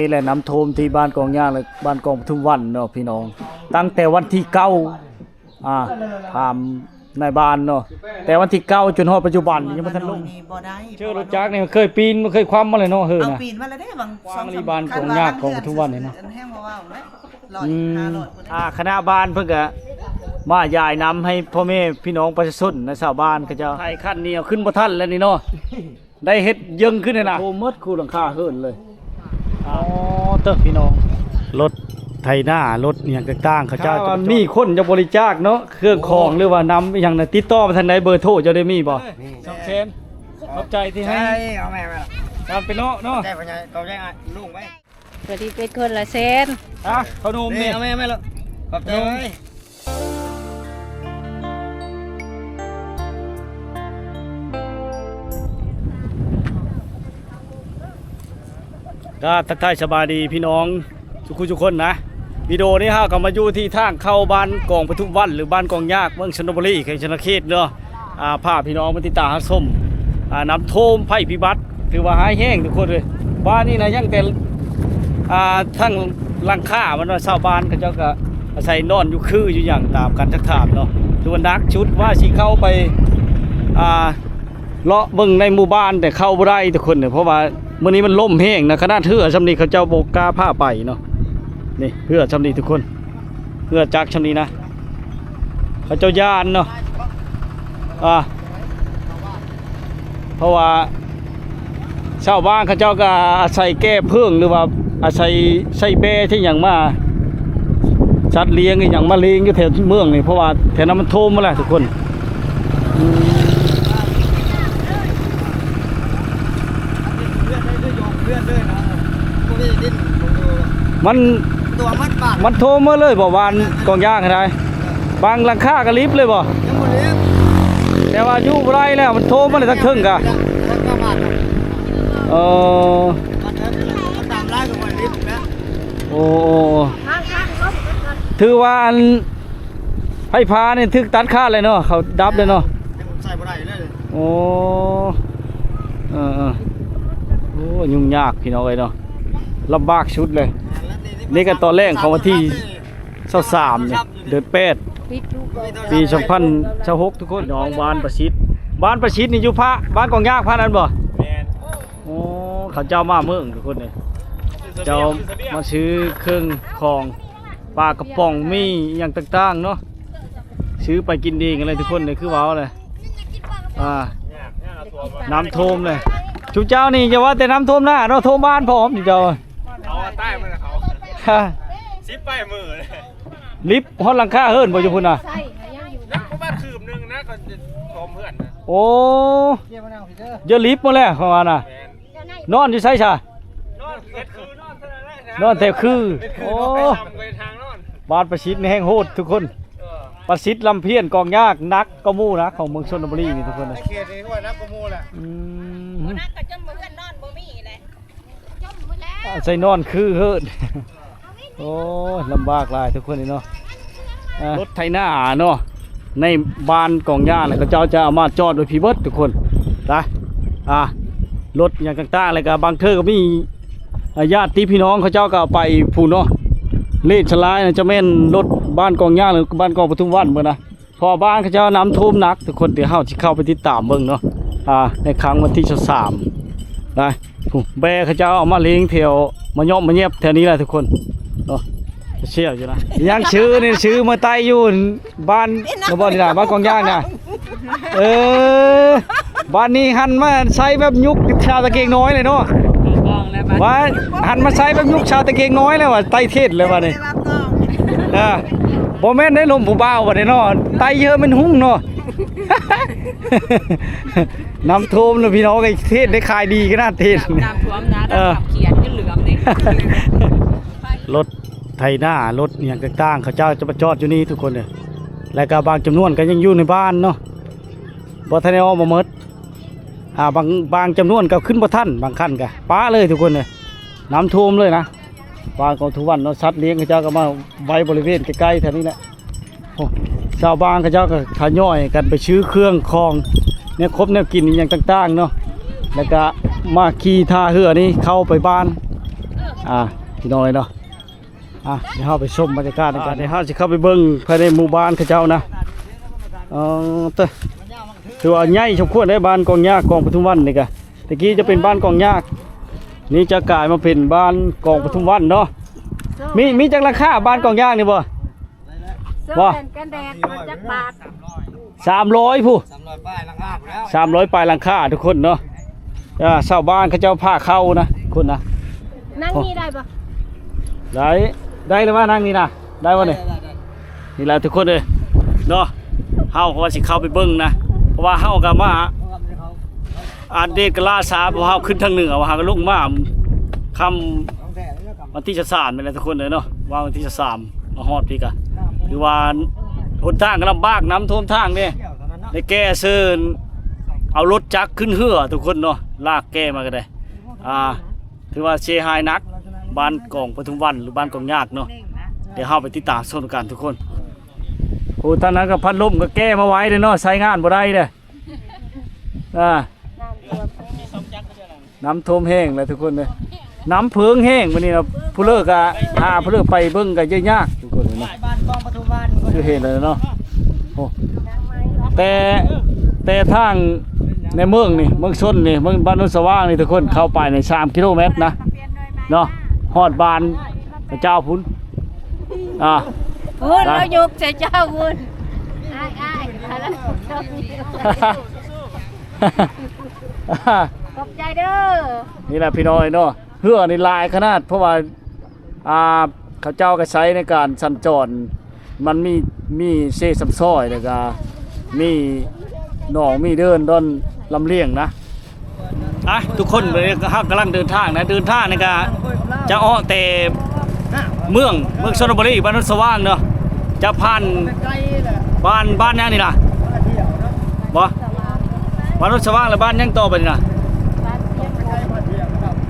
นี่แหละน้ำท่วมที่บ้านกองย่างและบ้านกองปทุมวันเนาะพี่น้องตั้งแต่วันที่ถามในบ้านเนาะแต่วันที่9จนฮอดปัจจุบันยังบ่ทันลงเชื่อรถจักรนี่เคยปีนเคยคว่ำมาเลยเนาะเฮ้อนะปีนมาแล้วได้บาง2-3บ้านกองย่างของปทุมวันนี่เนาะแห้งบ่ว้าวแม่100 500คณะบ้านเพิ่นก็มายายน้ำให้พ่อแม่พี่น้องประชาชนในชาวบ้านก็จะให้ขั้นนี้เอาขึ้นบ่ทันแล้วนี่เนาะได้เฮ็ดยึงขึ้นเลยนะโอ้หมดคูหลังคาเฮิ่นเลยเด้อพี่น้องรถไถนารถอย่างต่างๆเขาเจ้ามีคนจะบริจาคเนาะเครื่องของหรือว่าน้ำอย่างนั้นติดต่อมาทางไหนเบอร์โทรจะได้มีบ่2 เซนขอบใจที่ให้เอาแม่ตามไปเนาะใจพ่อใหญ่ขอบใจลุงไว้สวัสดีเป็นคนละเซนขนมนี่เอาแม่แล้วขอบใจก็ทักทายสบายดีพี่น้องทุกคนนะวิดีโอนี้ก็มาอยู่ที่ทางเข้าบ้านกองปทุมวันหรือบ้านกองยากเมืองชลบุรีเขตชนเขตเนาะพาพี่น้องมาติดตามส้มน้ำท่วมภัยพิบัติถือว่าหายแห้งทุกคนเลยบ้านนี้นะยังแต่ทั้งหลังคามันว่าชาวบ้านเขาเจ้าก็อาศัยนอนอยู่คืออยู่อย่างตามกันทักถามเนาะตัวนักชุดว่าสิเข้าไปเลาะเบิ่งในหมู่บ้านแต่เข้าบ่ได้ทุกคนเนี่ยเพราะว่ามื้อนี้มันล่มแห้งนะขนาดเหือชำนี้เขาเจ้าโบกกาผ้าไปเนาะนี่เหือชำนี้ทุกคนเหือจักชำนี้นะเขาเจ้าย่านเนาะเพราะว่าชาวบ้านเขาเจ้าก็อาศัยแก้เพิ่งหรือว่าอาศัยใส่แบที่อย่างมาสัตว์เลี้ยงอย่างมาเลี้ยงอยู่แถวเมืองนี่เพราะว่าแถวนั้นมันท่วมมาแล้วทุกคนมันโทรมาเลยบอกวานกองย่างอะไรบางหลังคาก็ลิฟเลยบ่แต่ว่าอยู่ไรแล้วมันโทรมาเลยทั้งทึ่งกะโอ้ถือว่าให้พาเนี่ยทึกตัดค่าเลยเนาะเขาดับเลยเนาะใส่บ่ได้เลยโอ้โอ้ยุ่งยากพี่น้องเลยเนาะลำบากชุดเลยนี่ก็ตอนแรกของวันที่23เนี่ยเดือน8ปี2026ทุกคนน้องบ้านประชิดนี่อยู่พระบ้านกองยากพระนั้นบ่โอ้เขาเจ้ามาเมืองทุกคนเลยเจ้ามาซื้อเครื่องของปลากระป๋องมีอย่างต่างๆเนาะซื้อไปกินดีกันเลยทุกคนเลยคือว้าวเลยน้ำท่วมเลยชุบเจ้านี่จะว่าแต่น้ำท่วมหน้าเนาะท่วมบ้านพร้อมเจ้าเอาใต้มันเขาซิปไปมือเลยลิฟต์ฮอดหลังคาเฮิร์นบ่อยู่พุ่นน่ะแล้วก็บ้านคืบนึงนะก็จะพร้อมเพื่อนนะโอ้เยอะลิฟต์มาแล้วประมาณน่ะนอนอยู่ไสซะนอนแต่คือโอ้บ้านประชิดในแห้งโหดทุกคนประชิดลำเพี้ยนกองยากนักก็มู่นะของเมืองชลบุรีนี่ทุกคนนะเขตนี้ว่านักก็มู่แหละนักก็จมเพื่อนนอนบ่มีเลยจมหมดแล้วใส่นอนคือเฮิร์นโอ้ลำบากหลายทุกคนนี่เนาะรถไถนาเนาะในบ้านกองยาเนี่ยก็จะเอามาจอดโดยพีเบิร์ตทุกคนนะรถอย่างต่างๆอะไรกับบางเธอก็มีญาติพี่น้องเขาเจ้าก็ไปพูนเนาะเล่นฉลายนะจะแม่นรถบ้านกองยาหรือบ้านกองปทุมวันเหมือนนะพอบ้านเขาเจ้าน้ำท่วมหนักทุกคนเดี๋ยวเข้าไปติดตามเบิ่งเนาะในครั้งวันที่23นะแบเขาเจ้าเอามาเลี้ยงแถวมาย่อมมาเงียบแถวนี้แหละทุกคนเนาะเชี่ยวอยู่นะยังชื่อมาไต่อยู่บ้านบ้านนี่นะบ้านกองย่างนะบ้านนี้หันมาใช้แบบยุคชาวตะเกียงน้อยเลยเนาะว่าหันมาใช้แบบยุคชาวตะเกียงน้อยเลยว่ะไต่เทศเลยว่ะนี่โมเมนต์ได้ลมผู้บ่าวว่ะนี่เนาะไต่เยอะมันหุ่งเนาะน้ำท่วมเลยพี่น้องไอ้เทศได้ขายดีก็น่าเทศน้ำท่วมนะน้ำเขียนก็เหลือมนี่รถไถนารถอย่างต่างๆเขาเจ้าจะมาจอดอยู่นี่ทุกคนเลยและก็บางจำนวนก็ยังอยู่ในบ้านเนาะบ่ทันได้ออกมาหมดบางจำนวนก็ขึ้นบ่ทันบางคันก็ป้าเลยทุกคนเลยน้ำท่วมเลยนะบ้านของทุกวันเนาะสัตว์เลี้ยงเขาเจ้าก็มาไว้บริเวณใกล้ๆแถวนี้แหละชาวบ้านเขาเจ้าก็ทยอยกันไปซื้อเครื่องคองเนี่ยครบเนี่ยกินอย่างต่างๆเนาะแล้วก็มาขี่ท่าเรือนี่เข้าไปบ้าน พี่น้อยเนาะเดี๋ยวเฮาไปชมบรรยากาศในการเดี๋ยวเฮาสิเข้าไปเบิ่งภายในหมู่บ้านเขาเจ้านะถือว่าใหญ่สมควรได้บ้านกองยากกองปทุมวันนี่กะตะกี้จะเป็นบ้านกองยากนี่จะกลายมาเป็นบ้านกองปทุมวันเนาะมีจักราคาบ้านกองยากนี่บ่กันแดดมันจักบาท 300ผู้ 300ป้ายลังคาแล้ว 300ปลายหลังคาทุกคนเนาะชาวบ้านเขาเจ้าพาเข้านะคุณนะ นั่งนี่ได้ปะ ได้เลยว่านั่งนี่นะได้วะเนี่ยนี่แหละทุกคนเลยเนาะเฮาว่าสิเข้าไปเบิ่งนะเพราะว่าเฮากับมาอันเดกลาสาเพราะเฮาขึ้นทางเหนือว่าเฮาก็ลงมาคำวันที่3นี่แหละทุกคนเลยเนาะว่าวันที่3มาฮอดพี่กะคือว่าหนทางก็ลำบากน้ำท่วมทางเนี่ยได้แก้เซินเอารถจักรขึ้นเหือทุกคนเนาะลากแก้มาก็ได้ถือว่าเสียหายนักบ้านกองปทุมวันหรือบ้านกองยากเนาะเดี๋ยวเฮาไปติดตามชมกันทุกคนโอ้ท่านนั้นก็พัดลมก็แก้มาไว้เลยเนาะใช้งานบ่ได้เด้น้ำท่วมแห้งเลยทุกคนเลยน้ำเพิงแห้งวันนี้เราผู้เลิกก็ผู้เลิกไปเบิ่งก็เยอะยากทุกคนเลยนะบ้านกองปทุมวันคือเห็นเลยเนาะโอ้แต่ทางในเมืองนี่เมืองชนนี่เมืองบ้านโนนสว่างนี่ทุกคนเข้าไปใน3 กิโลเมตรนะเนาะฮอดบ้านพระเจ้าพุ้นเรายกใส่เจ้าคุณอ้ายแล้วขอบใจเด้อนี่แหละพี่น้อยเนาะเหือในลายขนาดเพราะว่าเขาเจ้าก็ใช้ในการสัญจรมันมีเซ่ซับซ้อยแล้วก็มีหนองมีเดินต้นลำเลียงนะทุกคนกำลังเดินทางนะเดินทางนี่ก็จะอ้อแต่เมืองชลบุรีบ้านโนนสว่างเนาะจะผ่านบ้านยังนี่ล่ะบ่บ้านโนนสว่างแล้วบ้านยังต่อไปนี่ล่ะ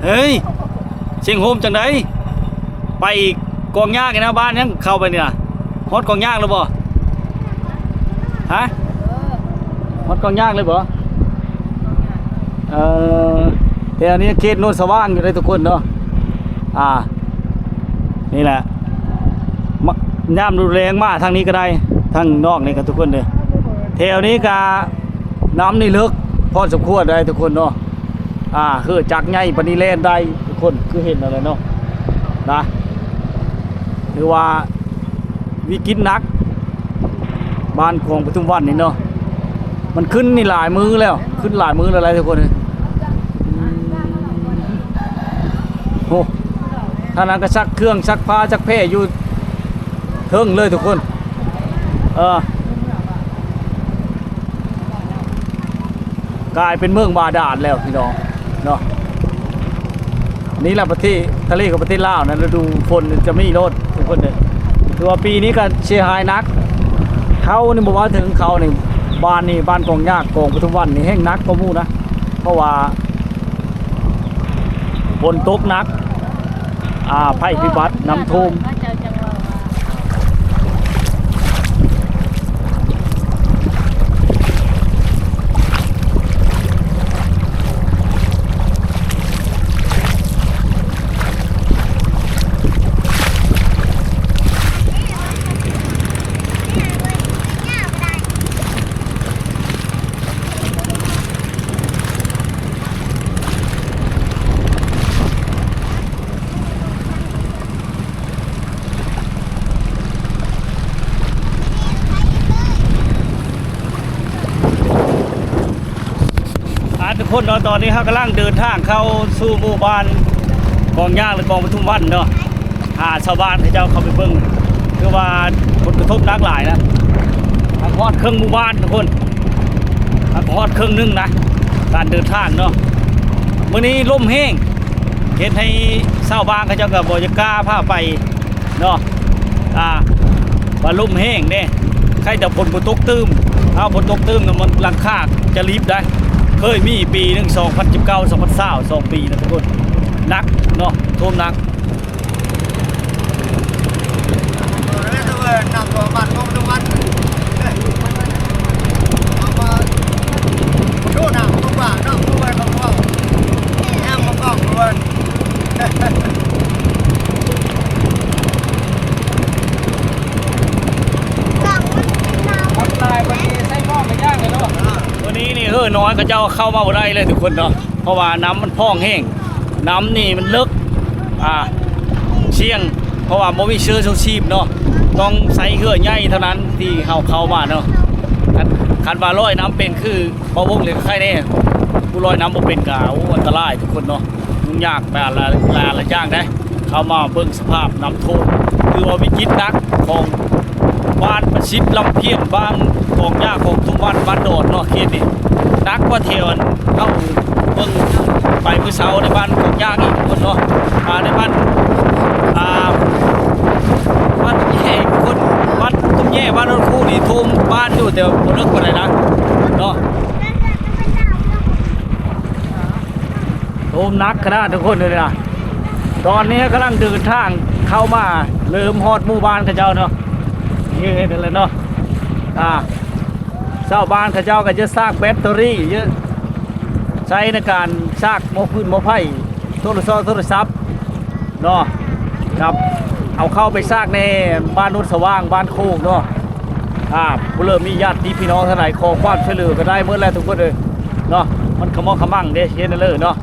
เฮ้ยเชียงโฮมจังไดไปกองยากนะบ้านยังเข้าไปนี่ล่ะฮอดกองยากแล้วบ่ฮะฮอดกองยากเลยบ่แต่อันนี้เขตโนนสว่างอยู่เลยทุกคนเนาะนี่แหละย่ำรุนแรงมากทางนี้ก็ได้ทางนอกนี่กันทุกคนเลยแถวนี้ก็น้ำนี่ลึกพอสมควรได้ทุกคนเนาะคือจักใหญ่ปานนี้เล่นได้ทุกคนคือเห็นอะไรเนาะนะคือว่าวิกฤตนักบ้านของปทุมวันนี่เนาะมันขึ้นนี่หลายมือแล้วขึ้นหลายมืออะไรทุกคนเลยโอ้ท่านั้นก็ซักเครื่องซักผ้าซักแพร่อยู่เทิงเลยทุกคนกลายเป็นเมืองบาดาลแล้วพี่น้องเนาะนี่แหละประเทศทะเลกับประเทศลาวนะฤดูฝนจะไม่ลดทุกคนเลยถือว่าปีนี้ก็เสียหายนักเขานี่บอกว่าถึงเขานี่บ้านกองยากกองปทุมวันนี่แห้งนักก็มู่นะเพราะว่าฝนตกนักภัยพิบัติน้ำท่วมทุกคนเนาะตอนนี้เขากำลังเดินทางเข้าสู่หมู่บ้านกองยากหรือกองปทุมวันเนาะชาวบ้านที่เจ้าเข้าไปเบิ่งคือว่าผลกระทบหลากหลายนะฮอดเครื่องหมู่บ้านทุกคนฮอดเครื่องนึงนะการเดินทางเนาะมื้อนี้ลมแห้งเห็นให้ชาวบ้านเขาเจ้าก็บ่จะกล้าพาไปเนาะว่าลมแห้งเนี่ยใครจะฝนบ่ตกตื้มเอาฝนตกตื้มมันหลังคาจะรีบได้เคยมีปีนึง2019 2020 2 ปีนะทุกคนนักเนาะท่วมนักนำตัวบ้านของทุกวันเอามาดูหนังทุกบ้านเนาะทุกวันของเราแอมของทุกวัน น้อยก็เจ้าเข้ามาบ่ได้เลยทุกคนเนาะเพราะว่าน้ำมันพองแห้งน้ำนี่มันลึกเชี่ยงเพราะว่าบ่มีเชื้อชูชีพเนาะต้องใส่เหือใหญ่เท่านั้นที่เข้ามาเนาะคันว่าลอยน้ำเป็นคือบ่วงเลยใครแน่ผู้ลอยน้ำบ่เป็นก็อันตรายทุกคนเนาะยุ่งยากแบบละอย่างได้เข้ามาเบิ่งสภาพน้ำท่วมคือว่าวิกฤตหนักของบ้านประชิดลำเพียนบ้านกองยาของทุกบ้านโดดเนาะเขตนี้นักกว่าเทวันเข้าเบิ่งไปมื้อเช้าในบ้านกองยาอีกคนเนาะในบ้านบ้านแย่คนบ้านตุ้มแย่บ้านรถคู่นี่ทุ่มบ้านอยู่แต่บ่เลิกปานใดนะเนาะทุ่มนักขนาดทุกคนเลยนะตอนนี้กำลังเดินทางเข้ามาเริ่มฮอดหมู่บ้านเขาเจ้าเนาะนี่เห็นเลยเนาะชาวบ้านเขาเจ้าก็จะสร้างแบตเตอรี่เยอะใช้ในการสร้างโมพื้นโมไผ่โทรศัพท์เนาะครับเอาเข้าไปสร้างในบ้านนุ่นสว่างบ้านโคกเนาะผู้เริ่มมีญาติพี่น้องท่านไหนขอความช่วยเหลือก็ได้เมื่อไรทุกคนเลยเนาะมันขมอขมั่งเด้เห็นเลยเนาะ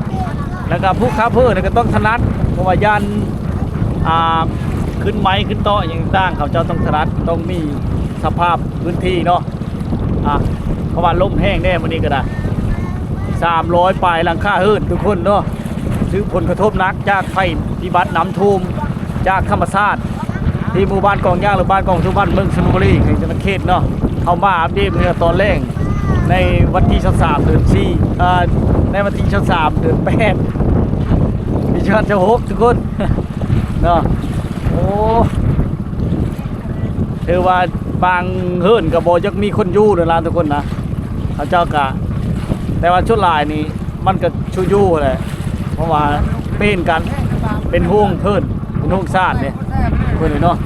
แล้วก็ผู้ค้าเพื่อนก็ต้องถนัดเพราะว่ายันขึ้นไม้ขึ้นโต๊ะอย่างต่างเขาเจ้าต้องถนัดต้องมีสภาพพื้นที่เนาะเพราะว่าลมแห้งแน่วันนี้ก็ได้300ปลายหลังคาหื้นทุกคนเนาะซื้อผลกระทบนักจากไฟพิบัติน้ำท่วมจากธรรมชาติที่หมู่บ้านกองย่างหรือบ้านกองทุกบ้านเมืองชลบุรีเขตเขตเนาะเข้ามาอัปเดตเมื่อตอนแรกในวันที่23เดือน4ในวันที่23เดือน8มีชาติจะ6ทุกคนเนาะโอ้ถือว่าบางเฮิร์นกับโบยักมีคนอยู่ในร้านทุกคนนะเขาเจ้ากะแต่ว่าชุดลายนี่มันก็ชูยู่เลยเพราะว่าเป็นกันเป็นห่วงเฮิร์นเป็นห่วงชาติเนี่ยคนนี้เนาะ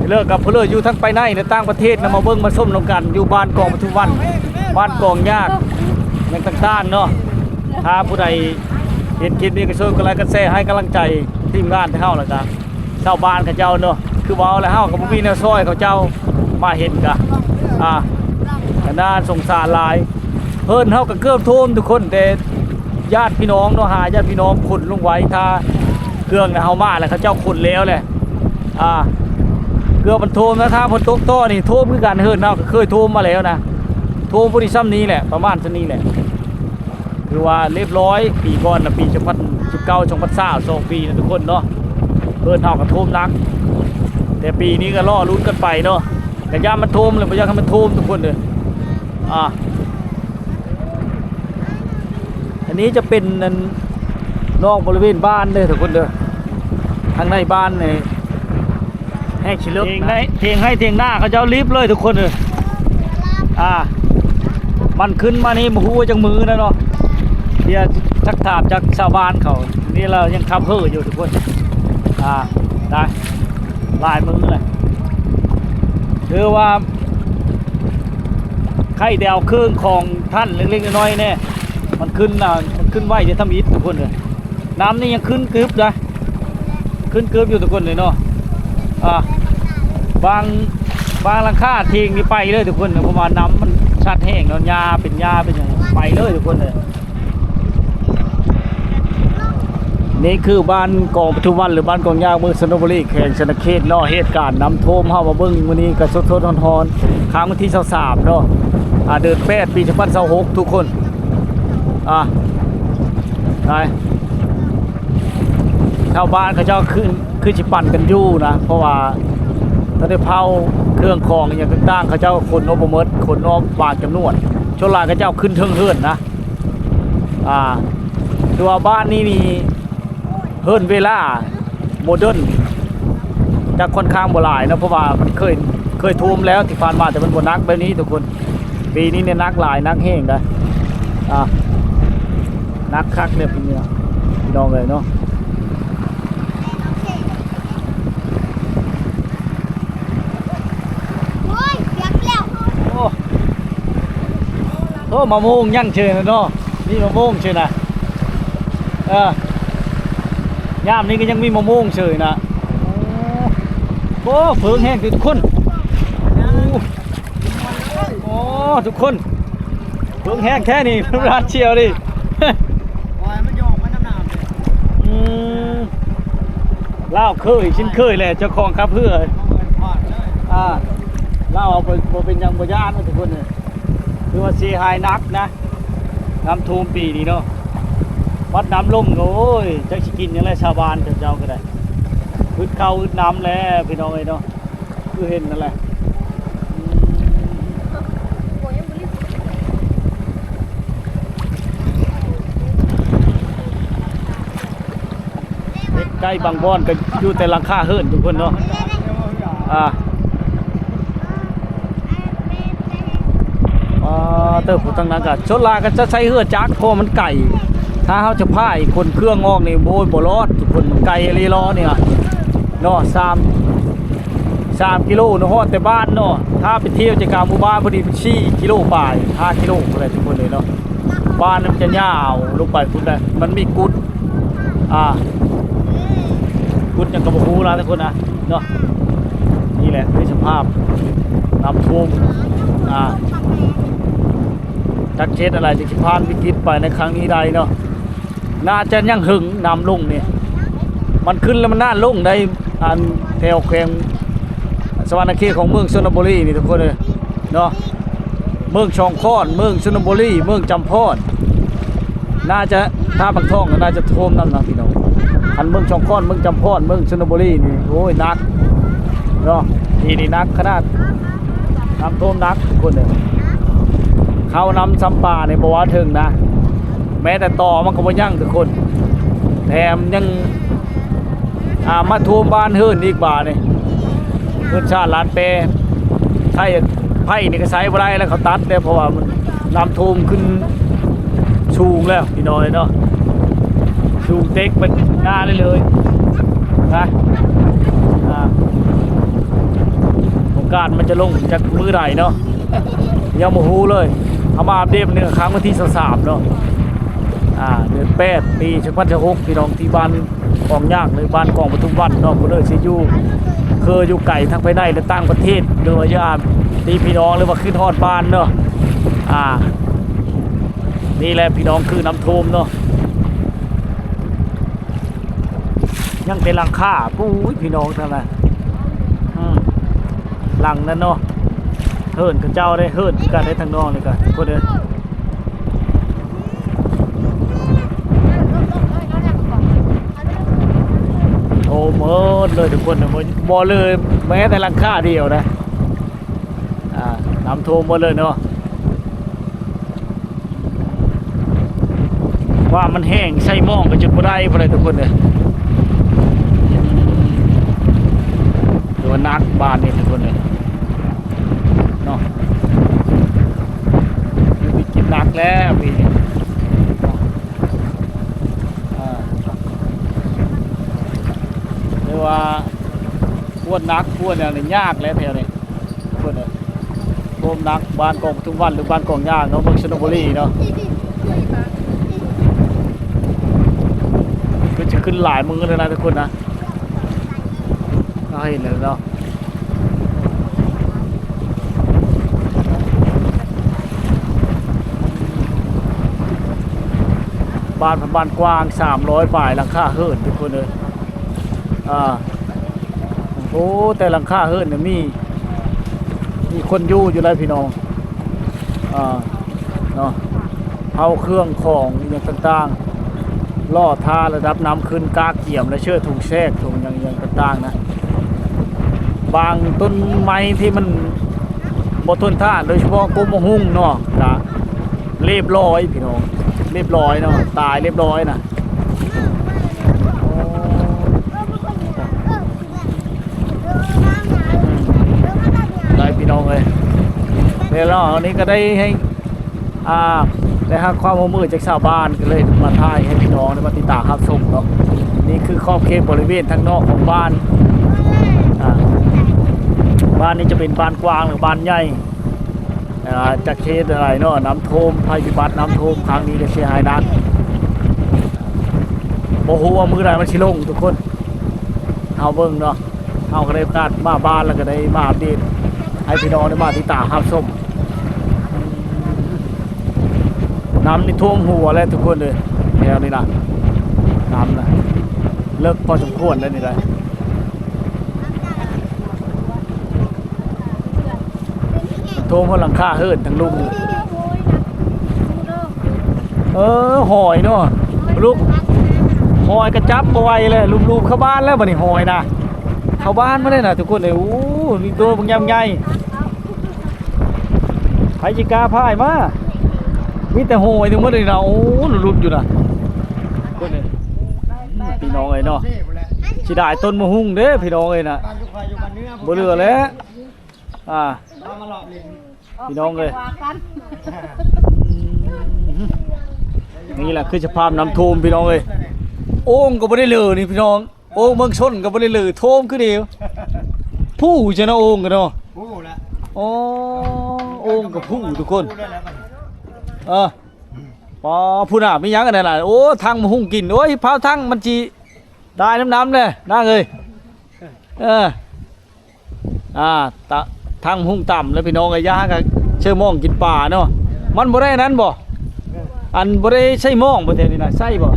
เลิกกับเพื่อนอยู่ทั้งไปในต่างประเทศนะมาเบิ้งมาส้มลงกันอยู่บ้านกองปทุมวันบ้านกองยากอย่างต่างๆเนาะถ้าผู้ใดเห็นคลิปนี้ก็ช่วยกันไลค์กันแชร์ให้กำลังใจทีมงานที่เข้าแล้วกันชาวบ้านเขาเจ้าเนาะคือว่าแล้วเฮากับบ่มีแนวซอยเขาเจ้ามาเห็นกะน่าสงสารหลายเพิ่นเฮาก็เกือบท่วมทุกคนแต่ญาติพี่น้องเนาะญาติพี่น้องขุดลงไว้ถ้าเครื่องเฮามาแล้วเขาเจ้าขุดแล้วแหละเกือบมันท่วมนะถ้าฝนตกต่อนี่ท่วมคือกันเฮิรนเฮาก็เคยท่วมมาแล้วนะท่วมบ่ได้ซ้ำนี้แหละประมาณเท่านี้แหละคือว่าเรียบร้อยปีก่อนนะปี2019 2020 2ปีนะทุกคนเนาะเพิ่นเฮาก็ท่วมหนักแต่ปีนี้ก็ล่อลุ้นกันไปเนาะแต่ย่ามันท่วมเลยพยายามให้มันท่วมทุกคนเลยอันนี้จะเป็นนอกบริเวณบ้านเลยทุกคนเด้อทางในบ้านเนี่ยแห้งชิลึกเทียงให้เทียงหน้าเขาเจ้ารีบเลยทุกคนเลยมันขึ้นมานี่มาหูจังมือนะเนาะเดี๋ยวทักถามจากชาวบ้านเขานี่เรายังทำเพื่ออยู่ทุกคนได้ลายมือเลยคือว่าไข่เดวเครื่องของท่านเล็กๆน้อยๆเนี่ยมันขึ้นไหวจะทำอิฐทุกคนเลยน้ำนี่ยังขึ้นกึบนะขึ้นกึบอยู่ทุกคนเลยเนาะบางหลังคาทิ้งนี่ไปเลยทุกคนเพราะว่าน้ำมันชัดแห้งแล้วหญ้าเป็นอย่างไปเลยทุกคนเลยนี่คือบ้านกองปทุมวันหรือบ้านกองยางเมืองชลบุรีแข่งชนเขตเนาะเหตุการณ์น้ำท่วมเข้ามาเบิ้งวันนี้ก็สดๆร้อนๆค้างวันที่23เนาะเดือน8 ปี2026ทุกคนได้ชาวบ้านเขาเจ้าขึ้นชิปั่นกันอยู่นะเพราะว่าถ้าได้เผาเครื่องคองอย่างต่างๆเขาเจ้าขนโอปเมิร์ดขนโอบางจำนวนชนลายเขาเจ้าขึ้นเทิงเฮือนนะตัวบ้านนี้มีเฮิร์นเวลาโมเดิร์นจะค่อนข้างโบราณนะเพราะว่ามันเคยท่วมแล้วที่ผ่านมาแต่มันบนนักแบบนี้ทุกคนปีนี้เนี่ยนักหลายนักแห้งนะนักคักเนี่ยพี่น้องเลยเนาะโอ้มะม่วงยั่งเชิญเนาะนี่มะม่วงเชิญนะยามนี้ก็ยังมีมะม่วงเฉยนะโอ้เฟืองแห้งทุกคนโอ้ทุกคน เพิ่งแห้งแค่นี้ ร้านเชียวดิ มันโยงมันน้ำหนาว อืมเล่าเคยชิ้นเคยแหละเจ้าของครับเพื่อเล่าเอาไปเป็นยังบ่ย่านทุกคนเลยคือว่าซีไฮนักนะน้ำท่วมปีนี้เนาะวัดน้ำล่มก็โอ้ยจักสิกินยังไงชาวบ้านเจ้าก็ได้อึดข้าวอึดน้ำแล้วพี่น้องเอ้ยเนาะคือเห็นนั่นแหละใกล้บางบอนก็อยู่แต่หลังคาเฮิรนทุกคนเนาะเติบผู้ตั้งนั้นก็ชนลาก็จะใช้เฮือจักเพราะมันไก่ถ้าเขาจะพายคนเครื่องออกนี่โบยบ่รอดทุกคนมันไก่รีรอเนี่ยเนาะ3กิโลเนาะฮอดแต่บ้านเนาะถ้าไปเที่ยวจะกลางหมู่บ้านพอดี4กิโลป่าย5กิโลอะไรทุกคนเลยเนาะบ้านมันจะยาวลงไปพุ่นได้มันมีกุดกุดยังกระบอกฮูนะทุกคนนะเนาะนี่แหละคือสภาพน้ำท่วมจักเช็ดอะไรจะผ่านวิกฤตไปในครั้งนี้ได้เนาะน่าจะยังหึงน้ำลงเนี่ยมันขึ้นแล้วมันน่าลงได้อันแถวแขวงสวรรณเขตของเมืองชลบุรีนี่ทุกคนเลยเนาะเมืองช่องค้อนเมืองชลบุรีเมืองจำพอดน่าจะท่าบางท่องน่าจะท่วมน้ำนะพี่น้องอันเมืองช่องค้อนเมืองจำพอดเมืองชลบุรีนี่โอ้ยนักเนาะนี่นักขนาดน้ำท่วมนักทุกคนเลยเขานำซ้ำป่าในบ่ว่าถึงนะแม้แต่ต่อมันก็บ่ยั่งทุกคนแถมยังมาท่วมบ้านเฮือนอีกบ่านี่เฮือนชาติล้านเปไผ่นี่ก็ใช้บ่ได้แล้วเขาตัดแล้วเพราะว่ามันน้ำท่วมขึ้นสูงแล้วพี่น้อยเนาะสูงเต็กเป็นหน้าเลยนะโอกาสมันจะลงจากมือไหนเนาะยังโมโหเลยเอามาอัปเดตเนื้อครั้งวันที่23เนาะเดือน8 ปี2016พี่น้องที่บ้านกองยากเลยบ้านกองปทุมวันเนาะก็เลยสิอยู่เคยอยู่ไก่ทั้งภายในและต่างประเทศโดยญาติพี่น้องหรือว่าขึ้นฮอดบ้านเนาะนี่แหละพี่น้องคือน้ำท่วมเนาะยังเป็นหลังคาปุ้ยพี่น้องทั้งนั้นหลังนั่นเนาะเฮิร์นกับเจ้าได้เฮิร์นกันได้ทางนอกเลยกันทุกคนเลยโอ้เมิดเลยทุกคนบอเลยแม้แต่หลังคาเดียวนะน้ำท่วมหมดเลยเนาะว่ามันแห้งใส่หม้อก็จุดบ่ได้พอเลยทุกคนเลยตัวนักบานนี่ทุกคนเลยเนาะมีกินนักแล้วพี่เรียกว่าพวดนักพวดเนี่ยยากแล้วแถวนี้พวดเนี่ยโกมนักบ้านกองปทุมวันหรือบ้านกองยากเนาะเมืองชลบุรีเนาะก็จะขึ้นหลายมือเลยนะทุกคนนะก็เห็นเลยเนาะบ้านกว้าง300 ฝ่ายหลังคาเฮิรนทุกคนเลยโอ้แต่หลังคาเฮิรนเนี่ยมีคนอยู่แล้วพี่น้องเนาะเอาเครื่องของอย่างต่างๆล่อท่าระดับน้ำขึ้นกาเกี่ยมและเชื่อถุงแทรกถุงอย่างต่างๆนะบางต้นไม้ที่มันบทนท่าโดยเฉพาะกุ้มหุ่งเนาะเรียบร้อยพี่น้องเรียบร้อยเนาะตายเรียบร้อยนะได้พี่น้องเลยเดี๋ยวเราอันนี้ก็ได้ให้ได้ให้ความร่วมมือจากชาวบ้านก็เลยมาถ่ายให้พี่น้องได้มาติดตามรับชมเนาะนี่คือขอบเขตบริเวณทางนอกของบ้านบ้านนี้จะเป็นบ้านกว้างหรือบ้านใหญ่จากเขตอะไรเนาะน้ำท่วมภัยพิบัติน้ำท่วมครั้งนี้ได้เสียหายนักโอ้โหมือไหนมันชิลงทุกคนเอาเบิ้งเนาะเอาก็ได้ประกาศมาบ้านแล้วก็ได้มาอัปเดตให้พี่น้องได้มาติดตามรับชม น้ำนี่ท่วมหัวแล้วทุกคนเลยแถวนี้นะน้ำนะเลิกพอสมควรแล้วนี่เลยท่วมหัวหลังคาเฮิร์นทั้งลุงเลยหอยเนาะลูกหอยกระจับเอาไว้เลยลูบๆเข้าบ้านแล้วบัดนี้หอยนะเข้าบ้านไม่ได้นะทุกคนเลยโอ้มีตัวบางยำใหญ่ไผจิกาพายมามีแต่หอยทั้งหมดเลยนะโอ้ลุบๆอยู่นะคนเลยพี่น้องเอ้ยเนาะสิได้ต้นมะฮุ่งเด้พี่น้องเอ้ยนะบ่เหลือแล้วพี่น้องเลยนี่แหละคือสภาพน้ำท่วมพี่น้องเอ้ยโอ่งก็บ่ได้เหลือนี่พี่น้องโอ่งเมืองชนก็บ่ได้เหลือท่วมคือเดียวผู้จะนะโอ่งกันเนาะผู้ละอ๋อโอ่งกับผู้ทุกคนพอผู้น่ะมีหยังกันนั่นน่ะโอ้ทางมาหุ่งกินโอ้ยพาวทางมันจีได้น้ำเลยน่าเลยตะทางหุ่งต่ำแล้วพี่น้องไอ้ย่าก็เชื่อมองกินป่าเนาะมันบ่ได้นั้นบ่อันบ่ได้ใช่มองบ่เท่านี้นะใช่บ่